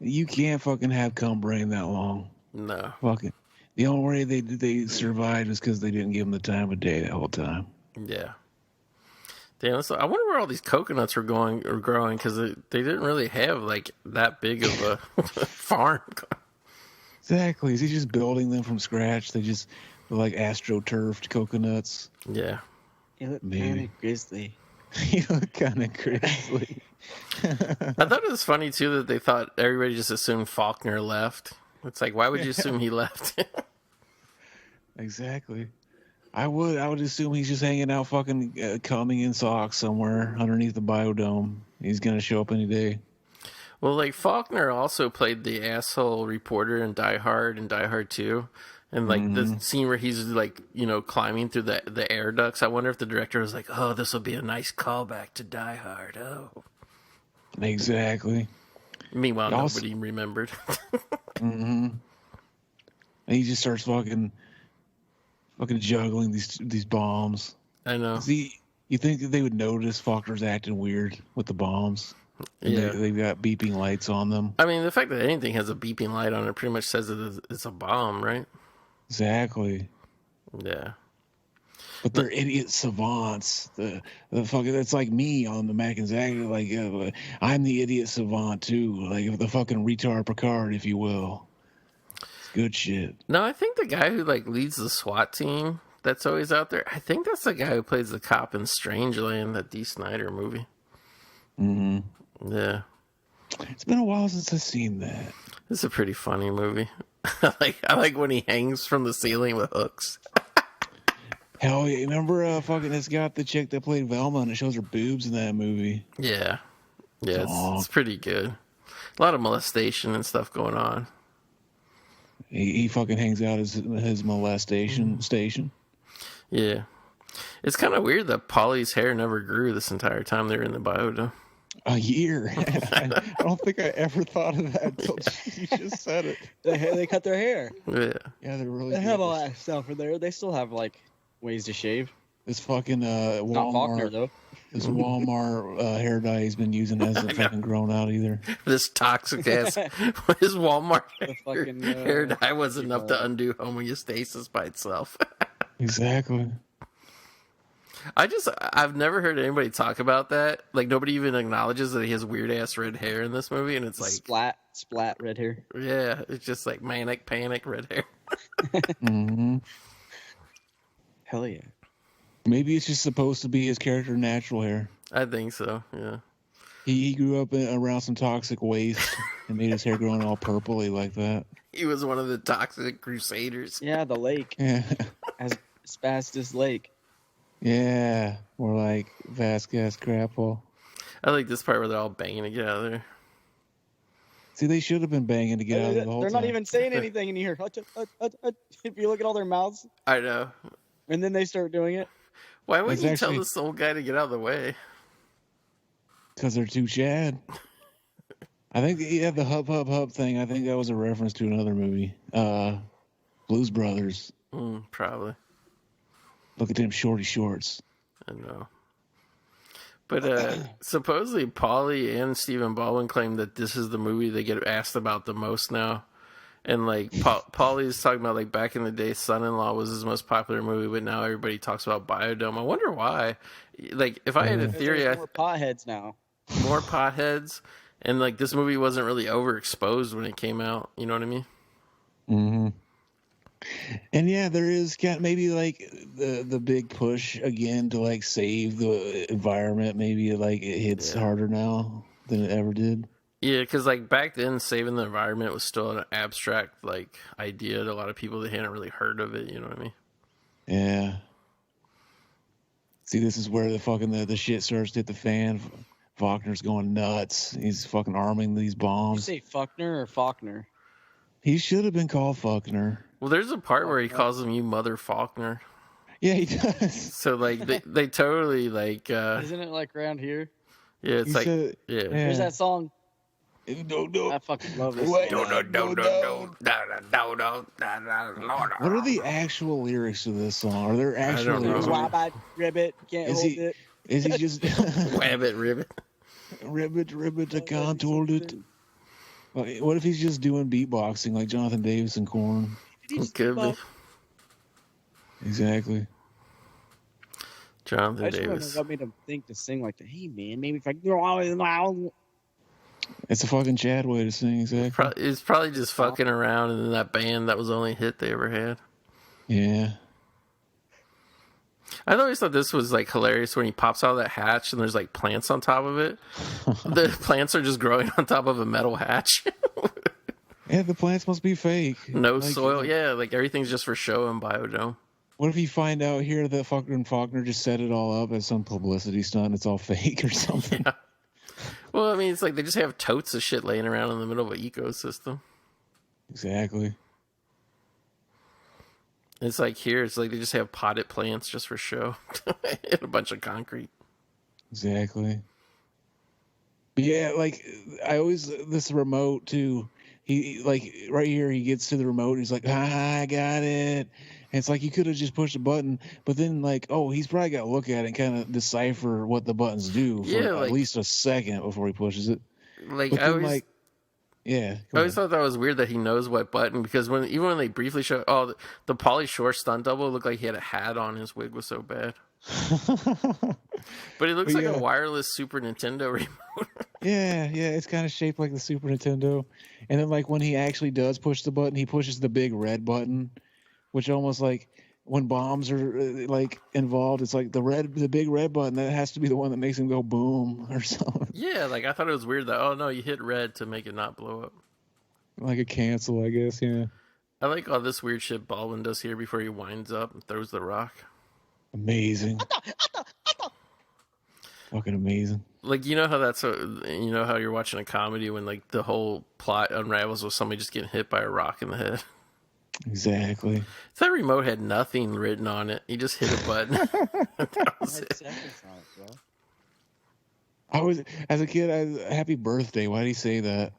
have cum brain that long. No. Fucking. The only way they survived is because they didn't give them the time of day the whole time. Yeah. Damn, so I wonder where all these coconuts are growing because they didn't really have like that big of a farm. Exactly. Is he just building them from scratch? They're like astroturfed coconuts. Yeah. You look kind of grizzly. You look kind of grizzly. I thought it was funny too that they thought everybody just assumed Faulkner left. It's like, why would you assume he left? Exactly. I would assume he's just hanging out fucking coming in socks somewhere underneath the Biodome. He's going to show up any day. Well, like Faulkner also played the asshole reporter in Die Hard and Die Hard 2. And like the scene where he's like, you know, climbing through the air ducts. I wonder if the director was like, oh, this will be a nice callback to Die Hard. Oh. Exactly. Meanwhile, nobody remembered. And he just starts fucking juggling these bombs. I know. See, you think that they would notice Faulkner's acting weird with the bombs? And yeah. They've got beeping lights on them. I mean, the fact that anything has a beeping light on it pretty much says that it's a bomb, right? Exactly. Yeah. But they're idiot savants. The fucking that's like me on the Mac and Zach. Like I'm the idiot savant too. Like the fucking retard Picard, if you will. It's good shit. No, I think the guy who like leads the SWAT team that's always out there. I think that's the guy who plays the cop in Strangeland, that Dee Snider movie. Mm-hmm. Yeah. It's been a while since I've seen that. It's a pretty funny movie. I like when he hangs from the ceiling with hooks. Hell yeah! Remember, fucking it's got the chick that played Velma, and it shows her boobs in that movie. Yeah, it's pretty good. A lot of molestation and stuff going on. He fucking hangs out his molestation station. Yeah, it's kind of weird that Polly's hair never grew this entire time they were in the biodome. A year. I don't think I ever thought of that until you just said it. They cut their hair. Yeah, they're really. They have a lot of stuff in there. They still have like ways to shave. This fucking Walmart. Not Faulkner though. This Walmart hair dye he's been using hasn't fucking grown out either. This toxic ass, his Walmart fucking, hair dye was enough to undo homeostasis by itself. Exactly. I've never heard anybody talk about that. Like nobody even acknowledges that he has weird ass red hair in this movie, and it's like splat red hair. Yeah, it's just like manic panic red hair. Mm-hmm. Hell yeah. Maybe it's just supposed to be his character natural hair. I think so. Yeah. He grew up around some toxic waste and made his hair growing all purpley like that. He was one of the toxic crusaders. Yeah, the lake. Yeah. As Spastus Lake. Yeah. More like Vasquez Grapple. I like this part where they're all banging to get out of there. See, they should have been banging to get out of the whole They're time. not even saying anything in here. If you look at all their mouths. I know. And then they start doing it. Why wouldn't you actually... tell this old guy to get out of the way? Because they're too Chad. I think the hub hub hub thing. I think that was a reference to another movie, Blues Brothers. Probably. Look at them shorty shorts. I know. But supposedly Pauly and Stephen Baldwin claim that this is the movie they get asked about the most now. And like Pauly's talking about like back in the day, Son-in-Law was his most popular movie, but now everybody talks about Biodome. I wonder why. Like if I had a theory, there's more potheads now. More potheads, and like this movie wasn't really overexposed when it came out. You know what I mean? Mm-hmm. And yeah, there is maybe like the big push again to like save the environment. Maybe like it hits harder now than it ever did. Yeah, because like back then, saving the environment was still an abstract like idea to a lot of people that hadn't really heard of it. You know what I mean? Yeah. See, this is where the fucking the shit starts to hit the fan. Faulkner's going nuts. He's fucking arming these bombs. Did you say Faulkner or Faulkner? He should have been called Faulkner. Well, there's a part where he calls him "you mother Faulkner." Yeah, he does. So like they totally like. Isn't it like around here? Yeah, it's He like said- yeah. There's that song. No. I fucking love this. Wait. song. What are the actual lyrics to this song? Are there actual don't know. lyrics? Wabbit, ribbit, can't Is hold he- it. Is he just Wabbit ribbit. ribbit, I contoured it? What if he's just doing beatboxing like Jonathan Davis and Korn? It could be. Exactly. Jonathan I just Davis. want me to think to sing like, hey man, maybe if I go It's a fucking Chad way to sing, exactly. It's probably just fucking around, and then that band that was the only hit they ever had. Yeah. I always thought this was like hilarious when he pops out of that hatch and there's like plants on top of it. The plants are just growing on top of a metal hatch. Yeah, the plants must be fake. No Like, soil. Yeah, like everything's just for show in Biodome. What if you find out here that fucking Faulkner just set it all up as some publicity stunt? It's all fake or something. Yeah. Well, I mean, it's like they just have totes of shit laying around in the middle of an ecosystem. Exactly. It's like here, it's like they just have potted plants just for show and a bunch of concrete. Exactly. But yeah, like I always this remote too. He like right here he gets to the remote and he's like, I got it. And it's like you could have just pushed a button, but then like, oh, he's probably got to look at it and kind of decipher what the buttons do for Yeah, like, at least a second before he pushes it. Like But I then, always, like, Yeah. I always thought that was weird that he knows what button, because even when they briefly show, the Pauly Shore stunt double looked like he had a hat on. His wig was so bad. But it looks like a wireless Super Nintendo remote. Yeah, it's kind of shaped like the Super Nintendo. And then like when he actually does push the button, he pushes the big red button, which almost like when bombs are like involved, it's like the big red button that has to be the one that makes him go boom or something. Yeah, like I thought it was weird that, oh no, you hit red to make it not blow up. Like a cancel, I guess. Yeah. I like all this weird shit Baldwin does here before he winds up and throws the rock. Amazing. Fucking amazing. Like, you know how you're watching a comedy when like the whole plot unravels with somebody just getting hit by a rock in the head. Exactly. That remote had nothing written on it. He just hit a button. That was it. I was, as a kid, happy birthday. Why did he say that?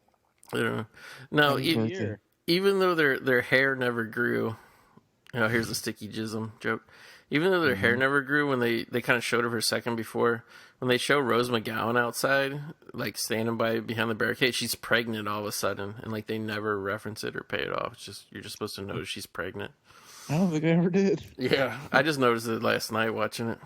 I don't know. No, Happy birthday. even though their hair never grew, here's a sticky jism joke. Even though their hair never grew, when they kind of showed her for a second before, when they show Rose McGowan outside, like standing behind the barricade, she's pregnant all of a sudden, and like they never reference it or pay it off. It's just you're just supposed to notice she's pregnant. I don't think I ever did. Yeah, I just noticed it last night watching it.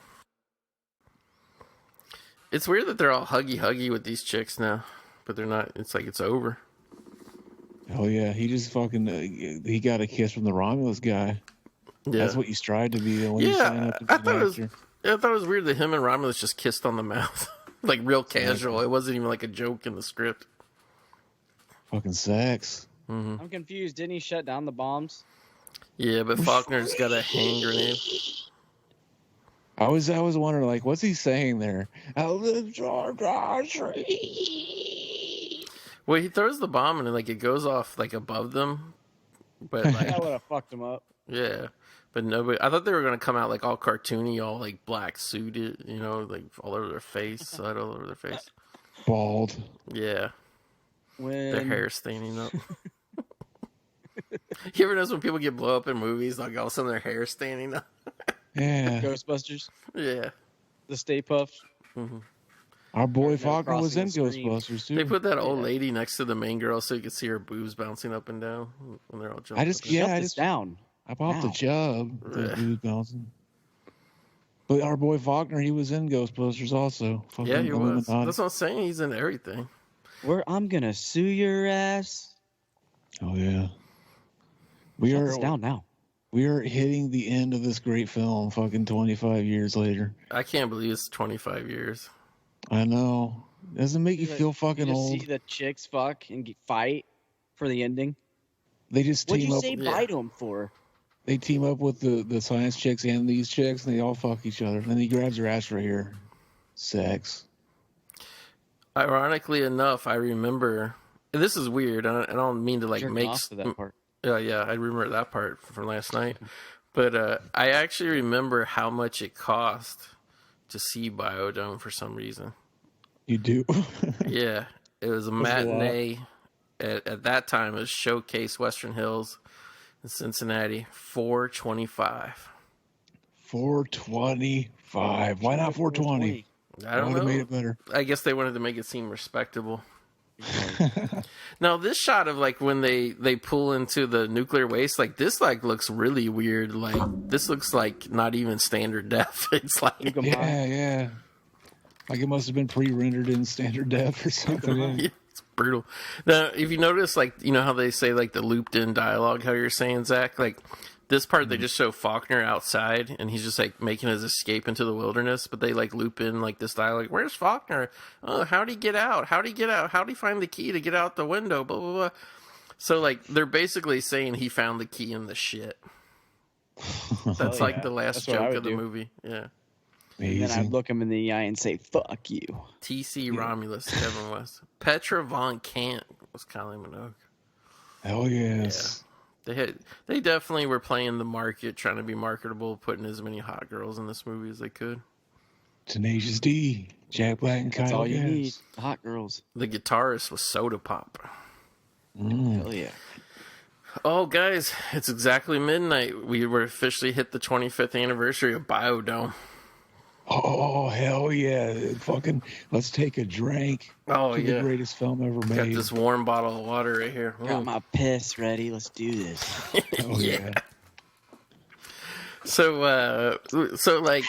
It's weird that they're all huggy with these chicks now, but they're not. It's like it's over. Oh yeah, he just fucking he got a kiss from the Romulus guy. Yeah. That's what you strive to be when you sign up to be I an thought actor. I thought it was weird that him and Romulus just kissed on the mouth, like real casual. It wasn't even like a joke in the script. Fucking sex. Mm-hmm. I'm confused. Didn't he shut down the bombs? Yeah, but Faulkner's got a hand grenade. I was wondering, like, what's he saying there? Well, he throws the bomb and like it goes off like above them, but like That would have fucked him up. yeah. But nobody. I thought they were gonna come out like all cartoony, all like black suited, like all over their face, side all over their face. Bald. Yeah, When their hair staining up. You ever notice when people get blow up in movies, like all of a sudden their hair staining up? Yeah. Ghostbusters, Yeah. the Stay Puft. Mm-hmm. Our boy They're Faulkner was in crossing the stream. Ghostbusters too. They put that old lady next to the main girl so you could see her boobs bouncing up and down when they're all jumping. I just Down. I bought the Now. chub. The Yeah. dude bouncing. But our boy Faulkner, he was in Ghostbusters also. Yeah, Fucking he was. Illuminati. That's what I'm saying. He's in everything. Where I'm gonna sue your ass. Oh yeah. Shut this down now. We are hitting the end of this great film. Fucking 25 years later. I can't believe it's 25 years. I know. Doesn't it make you feel fucking You just old? see the chicks fuck and fight for the ending. They just What'd team you up. say bye to him for? They team up with the science chicks and these chicks, and they all fuck each other. And then he grabs her ass right here. Sex. Ironically enough, I remember. And this is weird. I don't mean to like Jerking make. off to that part. Yeah, I remember that part from last night. But I actually remember how much it cost to see Biodome for some reason. You do. Yeah, it was a matinee. At that time, it was Showcase Western Hills in Cincinnati, $425. $425. Why not 420? I don't would have know. made it better. I guess they wanted to make it seem respectable. Now this shot of like when they pull into the nuclear waste, like this like looks really weird. Like this looks like not even standard def. It's like Yeah. Like it must have been pre-rendered in standard def or something. Yeah. yeah, it's brutal. Now, if you notice, like how they say like the looped in dialogue, how you're saying, Zach, like this part they just show Faulkner outside and he's just like making his escape into the wilderness, but they like loop in like this dialogue. Where's Faulkner? Oh, how'd he get out? How'd he get out? How'd he find the key to get out the window? Blah blah blah. So like they're basically saying he found the key in the shit. That's like the last That's what I joke would of the do. movie. Yeah. And then I'd Amazing. look him in the eye and say, "Fuck you." TC Romulus, Kevin West. Petra Von Kant was Kylie Minogue. Hell yes. They definitely were playing the market, trying to be marketable, putting as many hot girls in this movie as they could. Tenacious D, Jack Black, and That's Kyle all you Gass. need. The hot girls. The guitarist was Soda Pop. Hell yeah. Oh, guys, it's exactly midnight. We were officially hit the 25th anniversary of Biodome. Oh, hell yeah. Fucking, let's take a drink Oh to the yeah, greatest film ever got made. this warm bottle of water right here. Got my piss ready. Let's do this. Oh, yeah. So like,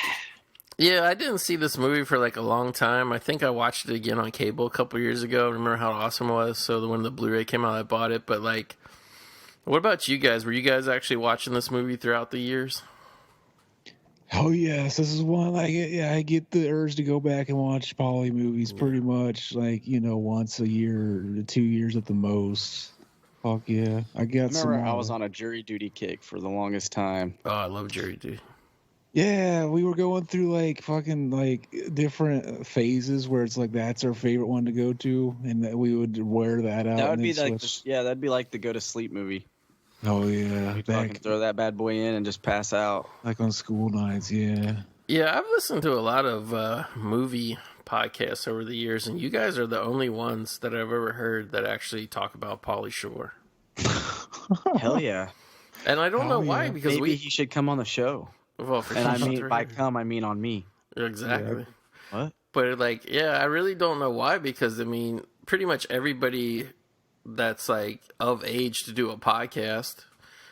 yeah, I didn't see this movie for like a long time. I think I watched it again on cable a couple years ago. I remember how awesome it was. So when the Blu-ray came out, I bought it. But like, what about you guys? Were you guys actually watching this movie throughout the years? Oh, yes. This is one, I get the urge to go back and watch Pauly movies pretty much, like, once a year, 2 years at the most. Fuck yeah. I got I remember I was on a jury duty kick for the longest time. Oh, I love Jerry D. Yeah, we were going through like fucking like different phases where it's like that's our favorite one to go to, and that we would wear that out. That would and be then like, switch. that'd be like the go to sleep movie. Oh yeah, You'd fucking back throw that bad boy in and just pass out. like on school nights. Yeah. Yeah, I've listened to a lot of movie podcasts over the years, and you guys are the only ones that I've ever heard that actually talk about Pauly Shore. Hell yeah. And I don't know why, yeah. because Maybe he should come on the show. well, for And I sure. mean, by come, I mean on me. Exactly. What? But like, yeah, I really don't know why, because I mean, pretty much everybody that's like of age to do a podcast,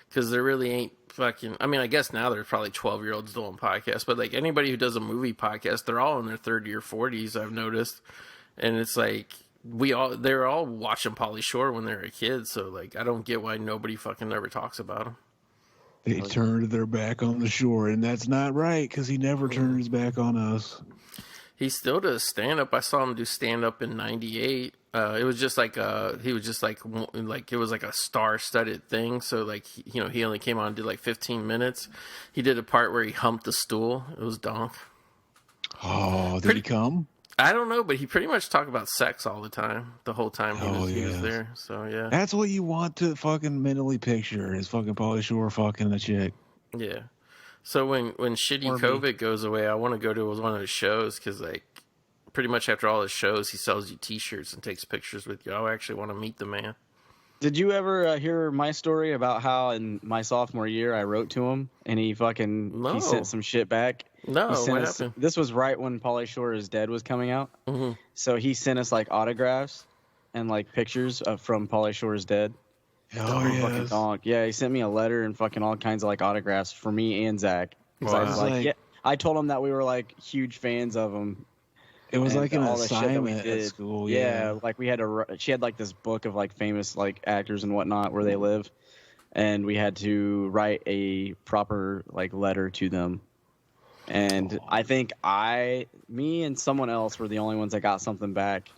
because there really ain't fucking. I mean, I guess now there's probably 12-year-olds doing podcasts, but like anybody who does a movie podcast, they're all in their 30 or 40s. I've noticed, and it's like they're all watching Pauly Shore when they were a kid. So like, I don't get why nobody fucking ever talks about him. They turned their back on the shore, and that's not right because he never turned his back on us. He still does stand up. I saw him do stand up in '98. It was just like he was just like it was like a star-studded thing. So like he only came on and did like 15 minutes. He did a part where he humped the stool. It was donk. Oh, did he come? I don't know, but he pretty much talked about sex all the time, the whole time he was there. So yeah, That's what you want to fucking mentally picture is fucking Pauly Shore fucking a chick. yeah. So when shitty COVID goes away, I want to go to one of his shows because like pretty much after all his shows, he sells you T-shirts and takes pictures with you. I actually want to meet the man. Did you ever hear my story about how in my sophomore year I wrote to him and he sent some shit back? No, He sent what us, happened? this was right when Pauly Shore is Dead was coming out. Mhm. So he sent us like autographs and like pictures from Pauly Shore is Dead. Oh, Fucking yes. donk. Yeah, he sent me a letter and fucking all kinds of like autographs for me and Zach. 'Cause I was Wow. like, yeah, I told him that we were like huge fans of him. It was and like an all the shit that we assignment did. at school. Yeah, like we had to. She had like this book of like famous like actors and whatnot where they live, and we had to write a proper like letter to them. And I think me and someone else were the only ones that got something back.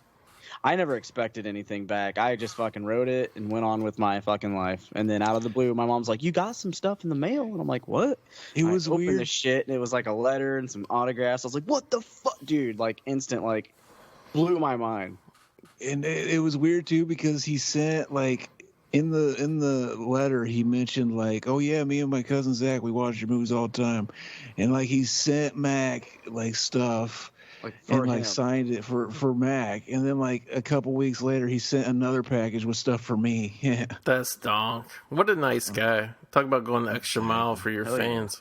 I never expected anything back. I just fucking wrote it and went on with my fucking life. And then out of the blue, my mom's like, "You got some stuff in the mail?" And I'm like, "What?" It was I opened weird. the shit, and it was like a letter and some autographs. I was like, "What the fuck, dude?" Like instant, like blew my mind. And it was weird too because he sent like in the letter he mentioned like, "Oh yeah, me and my cousin Zach, we watch your movies all the time," and like he sent Mac like stuff. Like And like signed it for Mac, and then like a couple weeks later, he sent another package with stuff for me. Yeah, That's donk. What a nice guy. Talk about going the extra mile for your fans.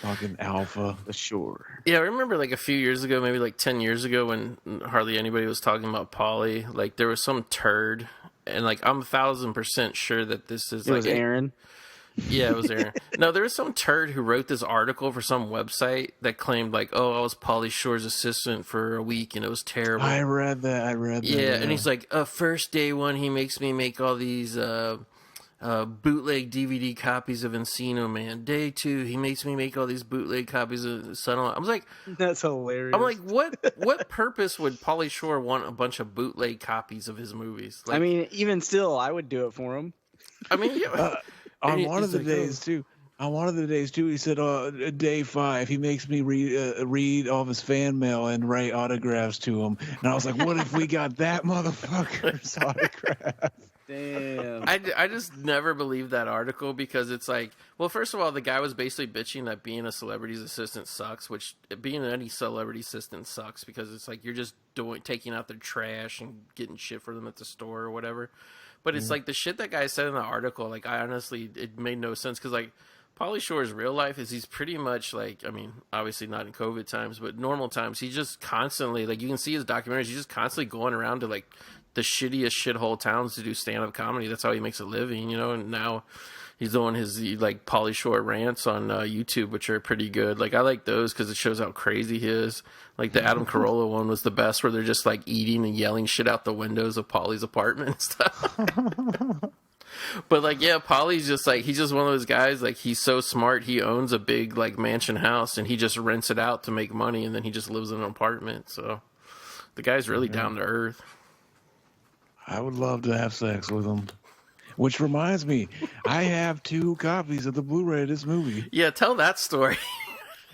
fucking alpha. the Shore. Yeah, I remember like a few years ago, maybe like 10 years ago, when hardly anybody was talking about Pauly. Like there was some turd, and like I'm 1,000% sure that this is It like was Aaron. Yeah, it was Aaron. No, there was some turd who wrote this article for some website that claimed like, "Oh, I was Pauly Shore's assistant for a week and it was terrible." I read that. Yeah, and he's like, first day one, he makes me make all these bootleg DVD copies of Encino Man. Day two, he makes me make all these bootleg copies of Sunlight. I was like, That's hilarious. I'm like, what purpose would Pauly Shore want a bunch of bootleg copies of his movies? Like, I mean, even still, I would do it for him. yeah. on And one of he's the like, days too. On one of the days too, he said, day 5, he makes me read all of his fan mail and write autographs to him. And I was like, what if we got that motherfucker's autograph? Damn. I just never believed that article because it's like, well, first of all, the guy was basically bitching that being a celebrity's assistant sucks, which being any celebrity assistant sucks because it's like you're just taking out their trash and getting shit for them at the store or whatever. But it's like the shit that guy said in the article, like I honestly, it made no sense because like Pauly Shore's real life is he's pretty much like, I mean, obviously not in COVID times, but normal times, he's just constantly, like, you can see his documentaries, he's just constantly going around to, like, the shittiest shithole towns to do stand-up comedy. That's how he makes a living, you know, and now he's doing his, like, Pauly Shore rants on YouTube, which are pretty good. Like, I like those because it shows how crazy he is. Like, the Adam Carolla one was the best, where they're just, like, eating and yelling shit out the windows of Pauly's apartment and stuff. But, like, yeah, Pauly's just, like, he's just one of those guys, like, he's so smart, he owns a big, like, mansion house, and he just rents it out to make money, and then he just lives in an apartment, so the guy's really down to earth. I would love to have sex with him. Which reminds me, I have 2 copies of the Blu-ray of this movie. Yeah, tell that story.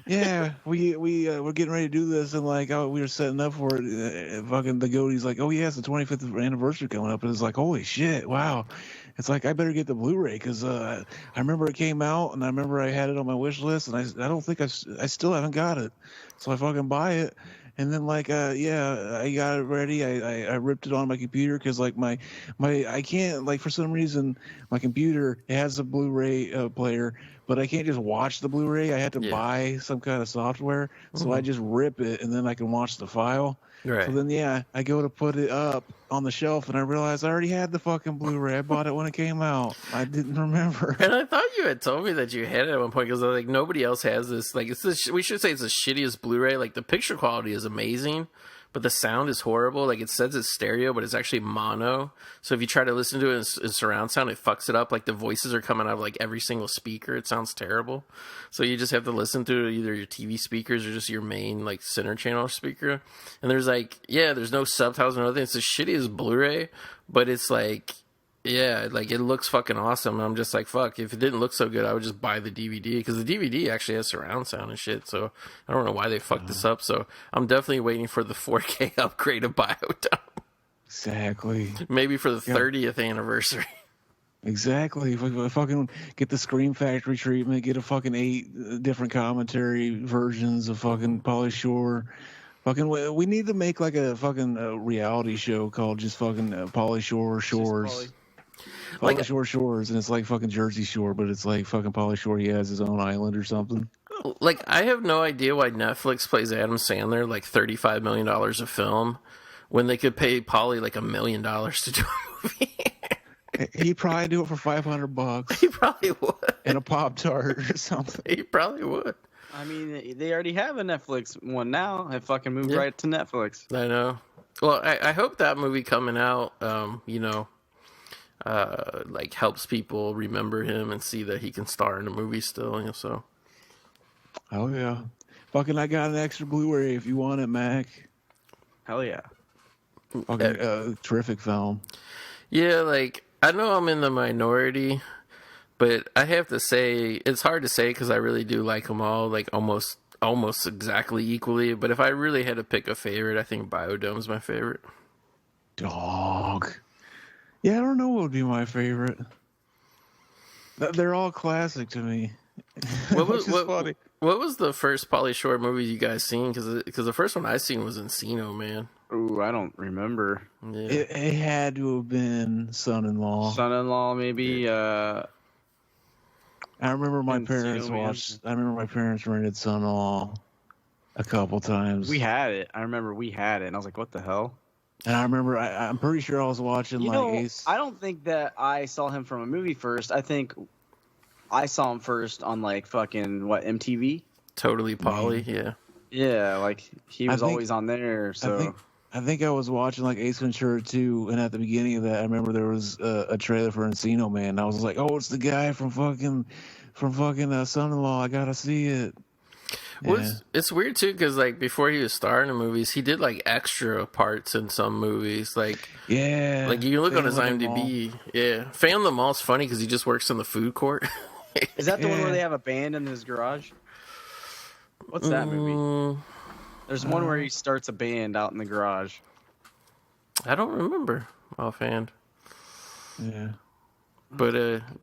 Yeah, we're getting ready to do this, and like we were setting up for it. Fucking the goatie's like, oh yeah, it's the 25th anniversary coming up, and it's like, holy shit, wow. It's like I better get the Blu-ray because I remember it came out, and I remember I had it on my wish list, and I don't think I still haven't got it, so I fucking buy it. And then like yeah, I got it ready. I ripped it on my computer because like my I can't, like, for some reason my computer has a Blu-ray player, but I can't just watch the Blu-ray. I had to buy some kind of software, so I just rip it and then I can watch the file. Right. So then yeah, I go to put it up on the shelf and I realize I already had the fucking Blu-ray. I bought it when it came out. I didn't remember. And I thought you had told me that you had it at one point because like nobody else has this. Like we should say it's the shittiest Blu-ray. Like the picture quality is amazing, but the sound is horrible. Like it says it's stereo, but it's actually mono. So if you try to listen to it in surround sound, it fucks it up. Like the voices are coming out of like every single speaker. It sounds terrible. So you just have to listen to either your TV speakers or just your main like center channel speaker. And there's like, yeah, there's no subtitles or nothing. It's the shittiest Blu-ray, but it's like, yeah, like it looks fucking awesome. And I'm just like, fuck, if it didn't look so good, I would just buy the DVD because the DVD actually has surround sound and shit. So I don't know why they fucked this up. So I'm definitely waiting for the 4K upgrade of Biodome. Exactly. Maybe for the 30th anniversary. Exactly. If I fucking get the Scream Factory treatment, get a fucking 8 different commentary versions of fucking Pauly Shore. Fucking, we need to make like a fucking reality show called just fucking Pauly Shore Shores. Pauly Shore Shores, and it's like fucking Jersey Shore, but it's like fucking Pauly Shore. He has his own island or something. Like, I have no idea why Netflix pays Adam Sandler like $35 million a film when they could pay Pauly like $1 million to do a movie. He'd probably do it for $500. He probably would. And a Pop-Tart or something. He probably would. I mean, they already have a Netflix one now. It fucking moved right to Netflix. I know. Well, I hope that movie coming out, you know, like helps people remember him and see that he can star in a movie still. You know, so. Oh yeah, fucking! I got an extra Blu-ray if you want it, Mac. Hell yeah. Fucking terrific film. Yeah, like I know I'm in the minority, but I have to say it's hard to say because I really do like them all, like almost exactly equally. But if I really had to pick a favorite, I think Biodome's my favorite. Dog. Yeah, I don't know what would be my favorite. They're all classic to me. What was the first Pauly Shore movie you guys seen? Because the first one I seen was Encino, man. Ooh, I don't remember. Yeah. It had to have been Son-in-Law. Son-in-Law, maybe. I remember my parents Encino, watched. I remember my parents rented Son-in-Law a couple times. We had it. I remember we had it, and I was like, "What the hell?" And I remember, I'm pretty sure I was watching Ace. I don't think that I saw him from a movie first. I think I saw him first on like fucking MTV. Totally Pauly, yeah. Yeah, like he was always on there. So I think I was watching like Ace Ventura 2, and at the beginning of that, I remember there was a trailer for Encino Man. And I was like, "Oh, it's the guy from fucking Son-in-Law. I gotta see it." Well, Yeah. it's weird too because like before he was starring in movies, he did like extra parts in some movies. Like Yeah, like you can look on his Phantom of the IMDb. Yeah, Phantom of the Mall's funny because he just works in the food court. is that the one where Yeah. they have a band in his garage? What's that movie? There's one where he starts a band out in the garage. I don't remember offhand. Yeah. But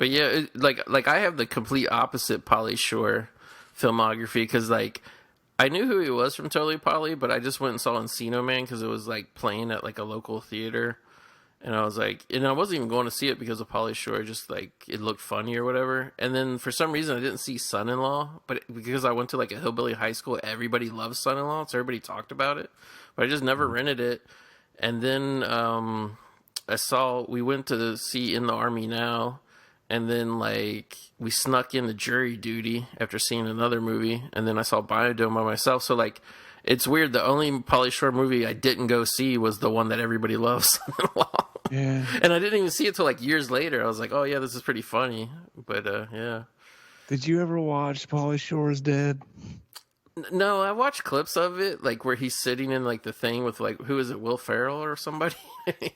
yeah, like I have the complete opposite Pauly Shore filmography because like I knew who he was from Totally Pauly, but I just went and saw Encino Man because it was like playing at like a local theater, And I was like, and I wasn't even going to see it because of Pauly Shore, just like it looked funny or whatever. And then for some reason I didn't see Son-in-Law, but because I went to like a hillbilly high school, everybody loves Son-in-Law, so everybody talked about it. But I just never rented it. And then we went to see In the Army Now, and then like we snuck into Jury Duty after seeing another movie, and then I saw Biodome by myself. So like, it's weird. The only Pauly Shore movie I didn't go see was the one that everybody loves. Yeah. And I didn't even see it till like years later. I was like, oh yeah, this is pretty funny. But yeah. Did you ever watch Pauly Shore's Dead? No, I watched clips of it, like where he's sitting in like the thing with like, who is it, Will Ferrell or somebody?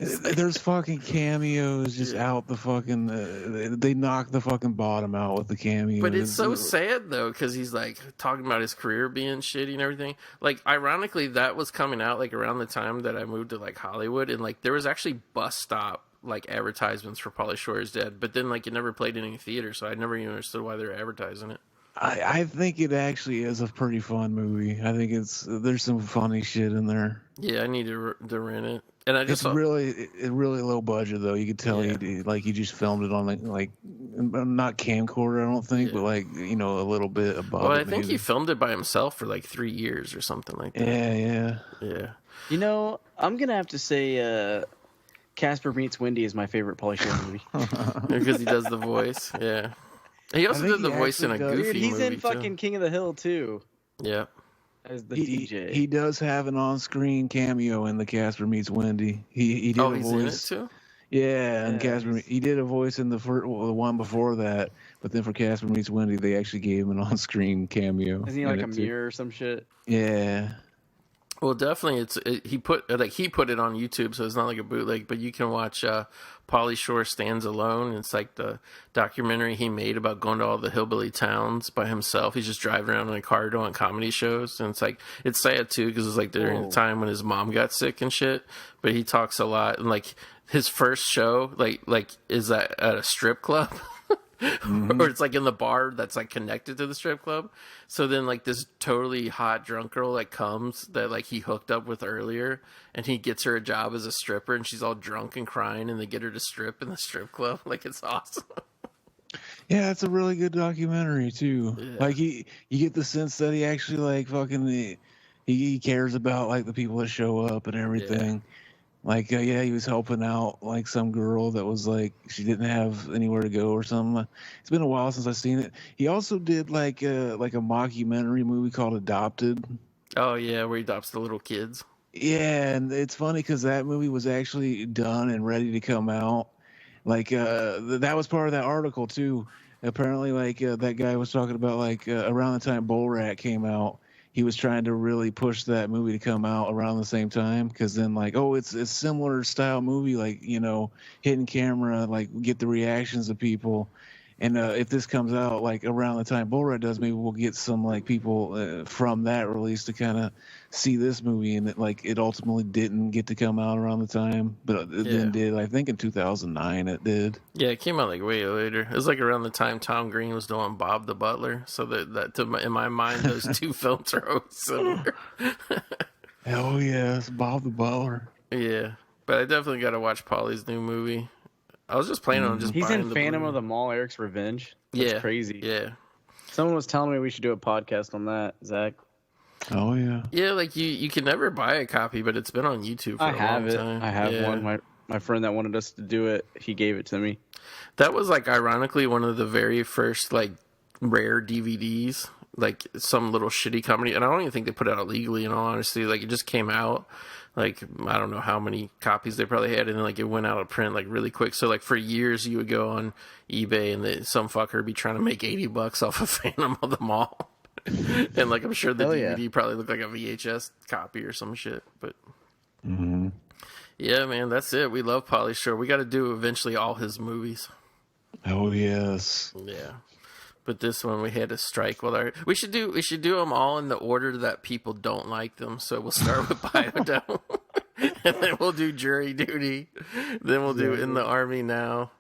There's fucking cameos just out the fucking. They knock the fucking bottom out with the cameos. But it's so sad though, because he's like talking about his career being shitty and everything. Like, ironically, that was coming out like around the time that I moved to like Hollywood, and like there was actually bus stop like advertisements for Pauly Shore's Dead, but then like it never played in any theater, so I never even understood why they were advertising it. I think it actually is a pretty fun movie. I think there's some funny shit in there. Yeah, I need to rent it. And I just really low budget though. You could tell he just filmed it on like not camcorder, I don't think, but like a little bit above. Well, I think he filmed it by himself for like 3 years or something like that. Yeah. I'm gonna have to say, Casper Meets Wendy is my favorite Pauly Shore movie. Because he does the voice. Yeah. He also did the voice in a Goofy movie. He's in fucking King of the Hill too. Yeah. As the DJ. He does have an on-screen cameo in the Casper Meets Wendy. He did a voice. In it too? Yeah, and Casper he did a voice in the one before that, but then for Casper Meets Wendy, they actually gave him an on-screen cameo. Isn't he like a mirror or some shit? Yeah. Well, definitely, he put it on YouTube, so it's not like a bootleg. But you can watch Pauly Shore Stands Alone. It's like the documentary he made about going to all the hillbilly towns by himself. He's just driving around in a car doing comedy shows, and it's sad too because it's like during the time when his mom got sick and shit. But he talks a lot, and like his first show, like is at a strip club. Mm-hmm. Or it's like in the bar that's like connected to the strip club. So then like this totally hot drunk girl like comes that like he hooked up with earlier, and he gets her a job as a stripper, and she's all drunk and crying, and they get her to strip in the strip club. Like, it's awesome. Yeah, it's a really good documentary too. Yeah. Like you get the sense that he actually like fucking he cares about like the people that show up and everything. Yeah. Like, he was helping out, like, some girl that was, like, she didn't have anywhere to go or something. It's been a while since I've seen it. He also did, like a mockumentary movie called Adopted. Oh, yeah, where he adopts the little kids. Yeah, and it's funny because that movie was actually done and ready to come out. Like, that was part of that article, too. Apparently, like, that guy was talking about, like, around the time Bull Rat came out, he was trying to really push that movie to come out around the same time, because then like, it's a similar style movie, like, hidden camera, like get the reactions of people. And if this comes out like around the time Bull Rat does, maybe we'll get some like people from that release to kind of see this movie. And it ultimately didn't get to come out around the time, but it then did. I think in 2009 it did. Yeah, it came out like way later. It was like around the time Tom Green was doing Bob the Butler. So that in my mind, those two films are always similar. Hell yes, Bob the Butler. Yeah, but I definitely got to watch Pauly's new movie. I was just planning on just He's buying in Phantom of the Mall, Eric's Revenge. That's crazy. Yeah. Someone was telling me we should do a podcast on that, Zach. Oh, yeah. Yeah, like you can never buy a copy, but it's been on YouTube for a long time. I have one. My friend that wanted us to do it, he gave it to me. That was like ironically one of the very first like rare DVDs, like some little shitty comedy, and I don't even think they put it out legally, in all honesty. Like, it just came out. Like, I don't know how many copies they probably had, and then like it went out of print like really quick. So like for years you would go on eBay and some fucker would be trying to make $80 off of Phantom of the Mall. And like I'm sure the DVD probably looked like a VHS copy or some shit. But yeah, man, that's it. We love Pauly Shore. We got to do eventually all his movies. Oh yes. Yeah. But this one we had to strike with our. We should do them all in the order that people don't like them. So we'll start with Biodome, and then we'll do Jury Duty, then we'll do In the Army Now,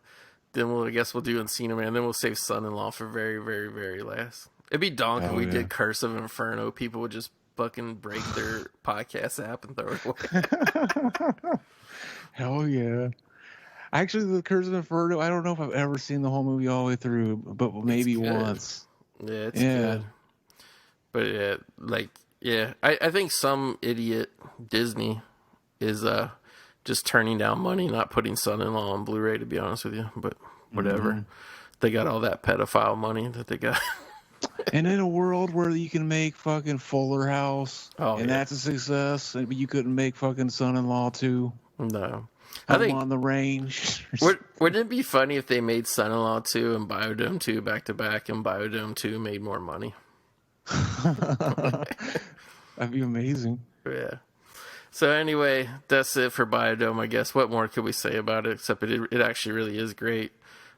then I guess we'll do Encino Man, then we'll save Son-in-Law for very, very, very last. It'd be donk if we did Curse of Inferno. People would just fucking break their podcast app and throw it away. Hell yeah. Actually, the Curse of Inferno, I don't know if I've ever seen the whole movie all the way through, but maybe good. once. Yeah, it's good. But yeah, like, yeah, I think some idiot Disney is just turning down money, not putting Son-in-Law on Blu-ray, to be honest with you. But whatever. Mm-hmm. They got all that pedophile money that they got. And in a world where you can make fucking Fuller House, that's a success, but you couldn't make fucking Son-in-Law 2. No. I think on the range. Wouldn't it be funny if they made Son-in-Law 2 and Biodome 2 back to back, and Biodome 2 made more money? That'd be amazing. Yeah. So anyway, that's it for Biodome, I guess. What more could we say about it? Except it actually really is great.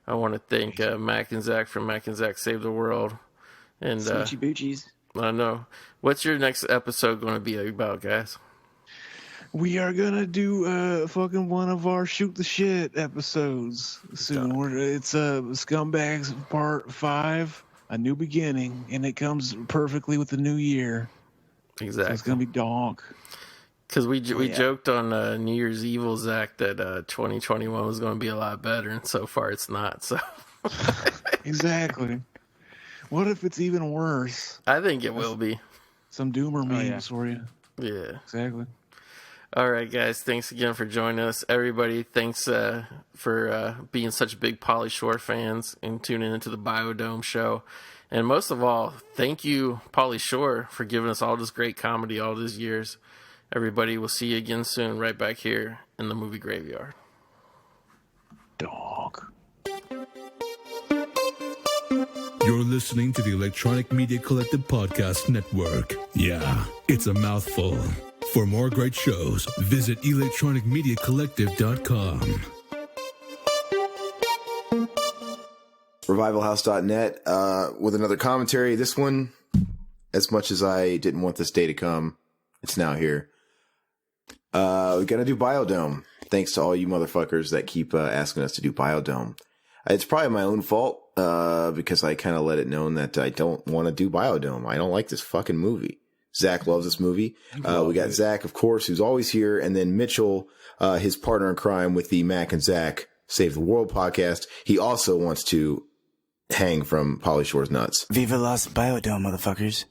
I want to thank Mac and Zach from Mac and Zach Save the World. And Smoochy Boochies. I know. What's your next episode going to be about, guys? We are gonna do fucking one of our shoot the shit episodes soon. It's Scumbags Part 5, A New Beginning, and it comes perfectly with the new year. Exactly. So it's gonna be donk. Because we joked on New Year's Evil, Zach, that 2021 was going to be a lot better, and so far it's not. So exactly. What if it's even worse? I think it will be. Some doomer memes for you. Yeah. Exactly. All right, guys. Thanks again for joining us. Everybody, thanks for being such big Pauly Shore fans and tuning into the Biodome show. And most of all, thank you, Pauly Shore, for giving us all this great comedy all these years. Everybody, we'll see you again soon, right back here in the movie graveyard. Dog. You're listening to the Electronic Media Collective Podcast Network. Yeah, it's a mouthful. For more great shows, visit electronicmediacollective.com. Revivalhouse.net with another commentary. This one, as much as I didn't want this day to come, it's now here. We're going to do Biodome. Thanks to all you motherfuckers that keep asking us to do Biodome. It's probably my own fault because I kind of let it known that I don't want to do Biodome. I don't like this fucking movie. Zach loves this movie. We got Zach, of course, who's always here. And then Mitchell, his partner in crime with the Mac and Zach Save the World podcast. He also wants to hang from Pauly Shore's nuts. Viva Las Biodome, motherfuckers.